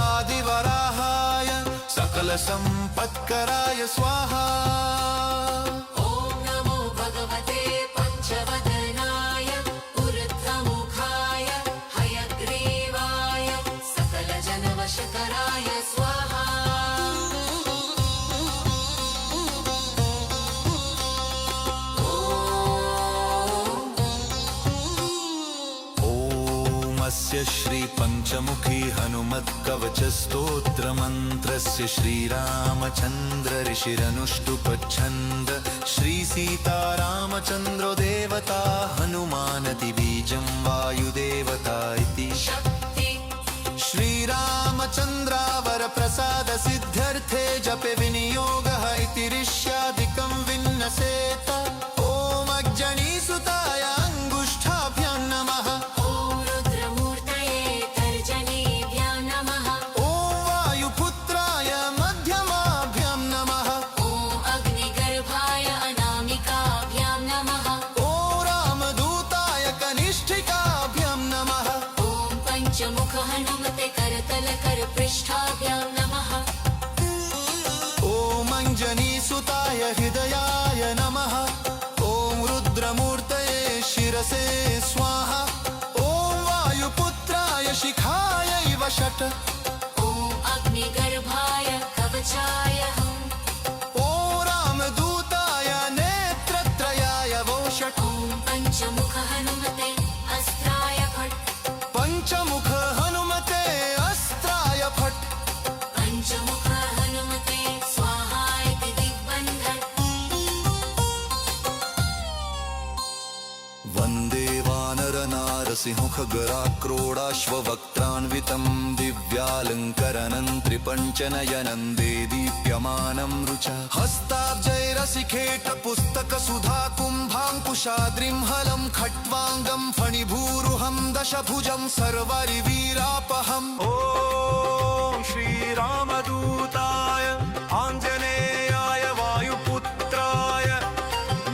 आदिवराहाय सकलसम्पत्कराय स्वाहा ॐ नमो भगवते पञ्चवदनाय ऊर्ध्वमुखाय हयग्रीवाय सकलजनवशकराय स्वाहा स्तोत्रस्य श्रीपञ्चमुखी हनुमत्कवचस्तोत्रमन्त्रस्य श्रीरामचन्द्र ऋषिरनुष्टुप्छन्द श्रीसीतारामचन्द्रो देवता हनुमानदिबीजं वायुदेवता इति शक्ति श्रीरामचन्द्रावरप्रसाद सिद्ध्यर्थे जपे विनियोगः इति ऋष्यादिकं विन्नसेत ॐ अग्जनीसुताय अङ्गुष्ठाभ्यां नमः ॐ रुद्रमूर्तये तर्जनीभ्यां नमः ॐ वायुपुत्राय मध्यमाभ्यां नमः ॐ अग्निगर्भाय अनामिकाभ्यां नमः ॐ रामदूताय कनिष्ठिकाभ्यां नमः ॐ पञ्चमुख हनुमते करतलकरपृष्ठाभ्यां नमः ॐ अञ्जनीसुताय हृदयाय नमः ॐ रुद्रमूर्तये शिरसे स्वाहा ॐ वायुपुत्राय शिखायै वषट् ॐ अग्निगर्भाय कवचाय हम् ॐ रामदूताय नेत्रत्रयाय वोषट् ॐ पञ्चमुख हनुमते अस्त्राय फट् पञ्चमुख हनुमते अस्त्राय फट् पञ्चमुख हनुमते स्वाहा इति दिग्बन्धन् वन्दे वानरनारसिंहखगराक्रोडाश्ववक्त्रान्वितं दिव्यालङ्करनं त्रिपञ्चनयनं देदीप्यमानं रुच हस्ताब्जैरसिखेटपुस्तकसुधा कुम्भाङ्कुशाद्रिं हलं खट्वाङ्गं फणिभूरुहं दशभुजं सर्वरिवीरापहम् ॐ श्रीरामदूताय आञ्जनेयाय वायुपुत्राय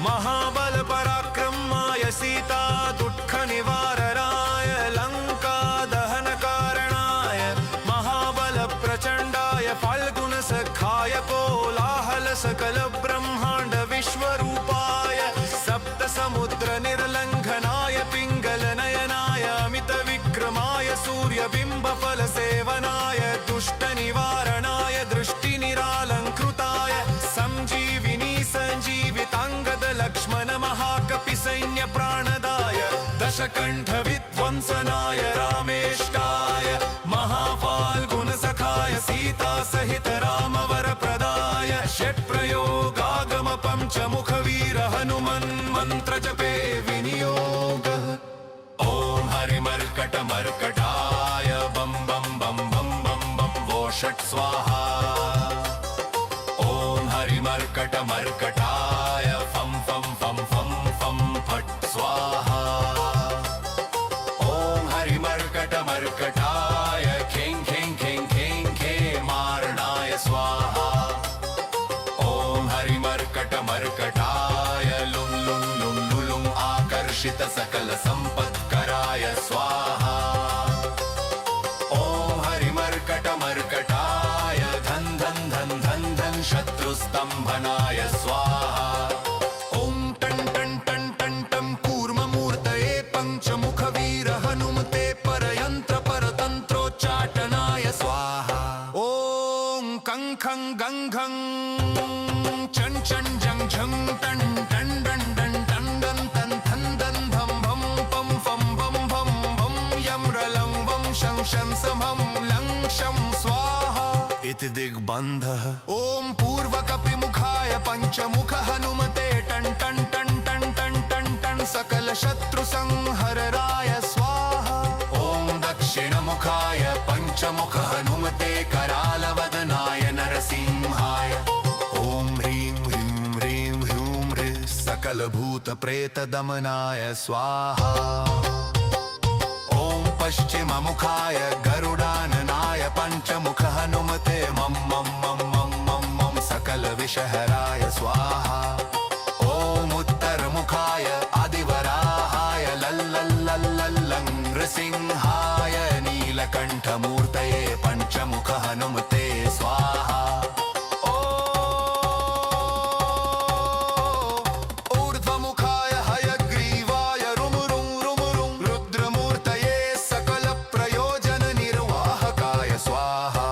महाबलपराक्रमाय सीता दुःखनिवारणाय लङ्कादहनकारणाय महाबलप्रचण्डाय फाल्गुनसखाय कोलाहलसकलब्रह्माण्ड विश्वरूपाय सप्तसमुद्रनिर्लङ्घनाय पिङ्गलनयनाय अमितविक्रमाय सूर्यबिम्बफलसेवनाय दुष्टनिवारणाय दृष्टिनिरालङ्कृताय सञ्जीविनी सञ्जीविताङ्गद लक्ष्मण महाकपिसैन्यप्राणदाय दशकण्ठविध्वंसनाय रामेष्टाय महाफाल्गुनसखाय सीतासहित रामवरप्रदाय षट्प्रयोगागम पञ्चमुखवीर हनुमन्मन्त्रजपे विनियोगः ॐ हरिमर्कटमर्कटाय बं बं बं बं बं बं वो षट् स्वाहा ॐ हरिमर्कटमर्कटाय फं फं फं फं फं फट् स्वाहा ॐ हरिमर्कटमर्कटाय खें खें खें खें खेमारणाय स्वाहा ॐ हरिमर्कटमर्कटाय लुं लुं लुं लुलुं आकर्षित सकल सम्पत्कराय स्वाहा ॐ हरिमर्कटमर्कटाय धन धन धन धन धन शत्रुस्तम्भनाय स्वाहा ॐ टं टं टं टं टं कूर्ममूर्तये पञ्चमुखवीर हनुमते परयन्त्र परतन्त्रोच्चाटनाय स्वाहा ॐ कं खं गं घं चं चं जं झं टं टं डं डं टं डं तं थं दं धं भं पं फं भं भं भं यं रलं वं शं शं समं लं शं स्वाहा इति दिग्बन्धः ॐ पूर्वकपिमुखाय पञ्चमुख हनुमते टं टं टं टं टं टं टं सकलशत्रुसंहरणाय स्वाहा ॐ दक्षिणमुखाय पञ्चमुख हनुमते करालवदनाय नरसिंहाय ॐ ह्रीं ह्रीं ह्रीं ह्रूं ह्रीं सकलभूतप्रेतदमनाय स्वाहा ॐ पश्चिममुखाय गरुडाननाय पञ्चमुख हनुमते मं मं मं मं मं मं सकलविषहराय स्वाहा ॐ उत्तरमुखाय आदिवराहाय लल्लल्लल्लल्लं नृसिंहाय नीलकण्ठमूर्तये पञ्चमुख हनुमते स्वाहा ऊर्ध्वमुखाय हयग्रीवाय रुमुरुं रुमुरुं रुद्रमूर्तये सकलप्रयोजननिर्वाहकाय स्वाहा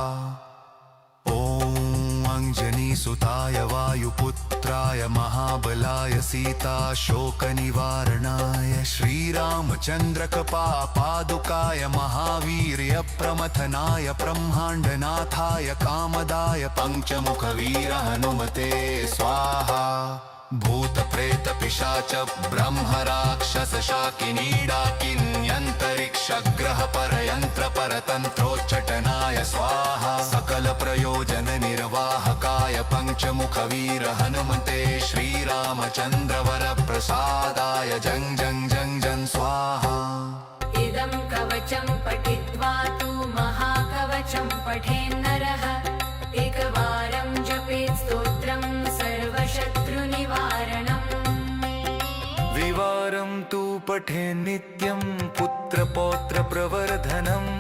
ॐ अञ्जनीसुताय वायुपुत्राय महाबलाय सीता शोकनिवारणाय श्रीरामचन्द्रकृपापादुकाय महावीर्य प्रमथनाय ब्रह्माण्डनाथाय कामदाय पञ्चमुखवीर हनुमते स्वाहा भूत प्रेत पिशाच ब्रह्म राक्षस शाकिनी डाकिन्यन्तरिक्ष ग्रह परयंत्र परतंत्रोच्चाटनाय स्वाहा सकल प्रयोजन निर्वाहकाय पंचमुखवीर हनुमते श्रीरामचंद्र वर प्रसादाय जं जं जं जं स्वाहा इदं कवचं पठित्वा तु महाकवचं पठेन्नरः एकवारं जपेत् स्तोत्रं सर्वशत्रुनिवारणम् द्विवारं तु पठे नित्यं पुत्रपौत्र प्रवर्धनम्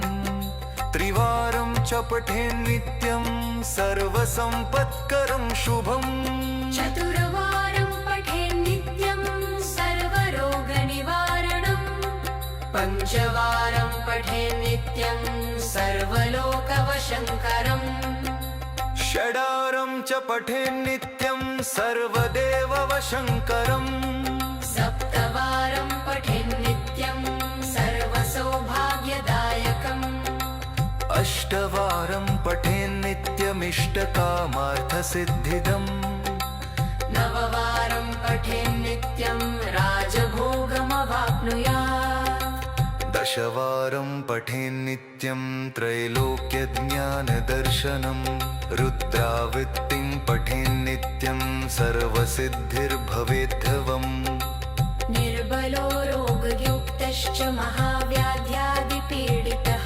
त्रिवारं च पठे नित्यं सर्वसम्पत्करं शुभम् चतुर्वारं पठेत् नित्यं सर्वरोगनिवारणम् पञ्चवारं पठेत् नित्यं सर्वलोकवशङ्करम् षडारं च पठे नित्यं सर्वदेववशङ्करम् सप्तवारं पठेत् नित्यं सर्वसौभाग्यदायकम् अष्टवारं पठे नित्यमिष्टकामार्थसिद्धिदम् नववारं पठेत् नित्यं राजभोगमवाप्नुयात् दशवारं पठे नित्यं त्रैलोक्यज्ञानदर्शनम् रुद्रावृत्तिं पठे नित्यं सर्वसिद्धिर्भवेद्धवम् निर्बलो रोगयुक्तश्च महाव्याध्यादिपीडितः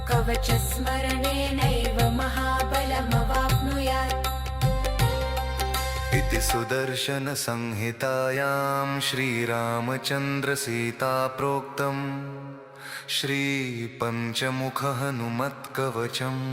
कवचस्मरणेनैव महाबलमवाप्नुयात् इति सुदर्शनसंहितायां श्रीरामचन्द्रसीताप्रोक्तम् श्रीपञ्चमुखहनुमत्कवचम्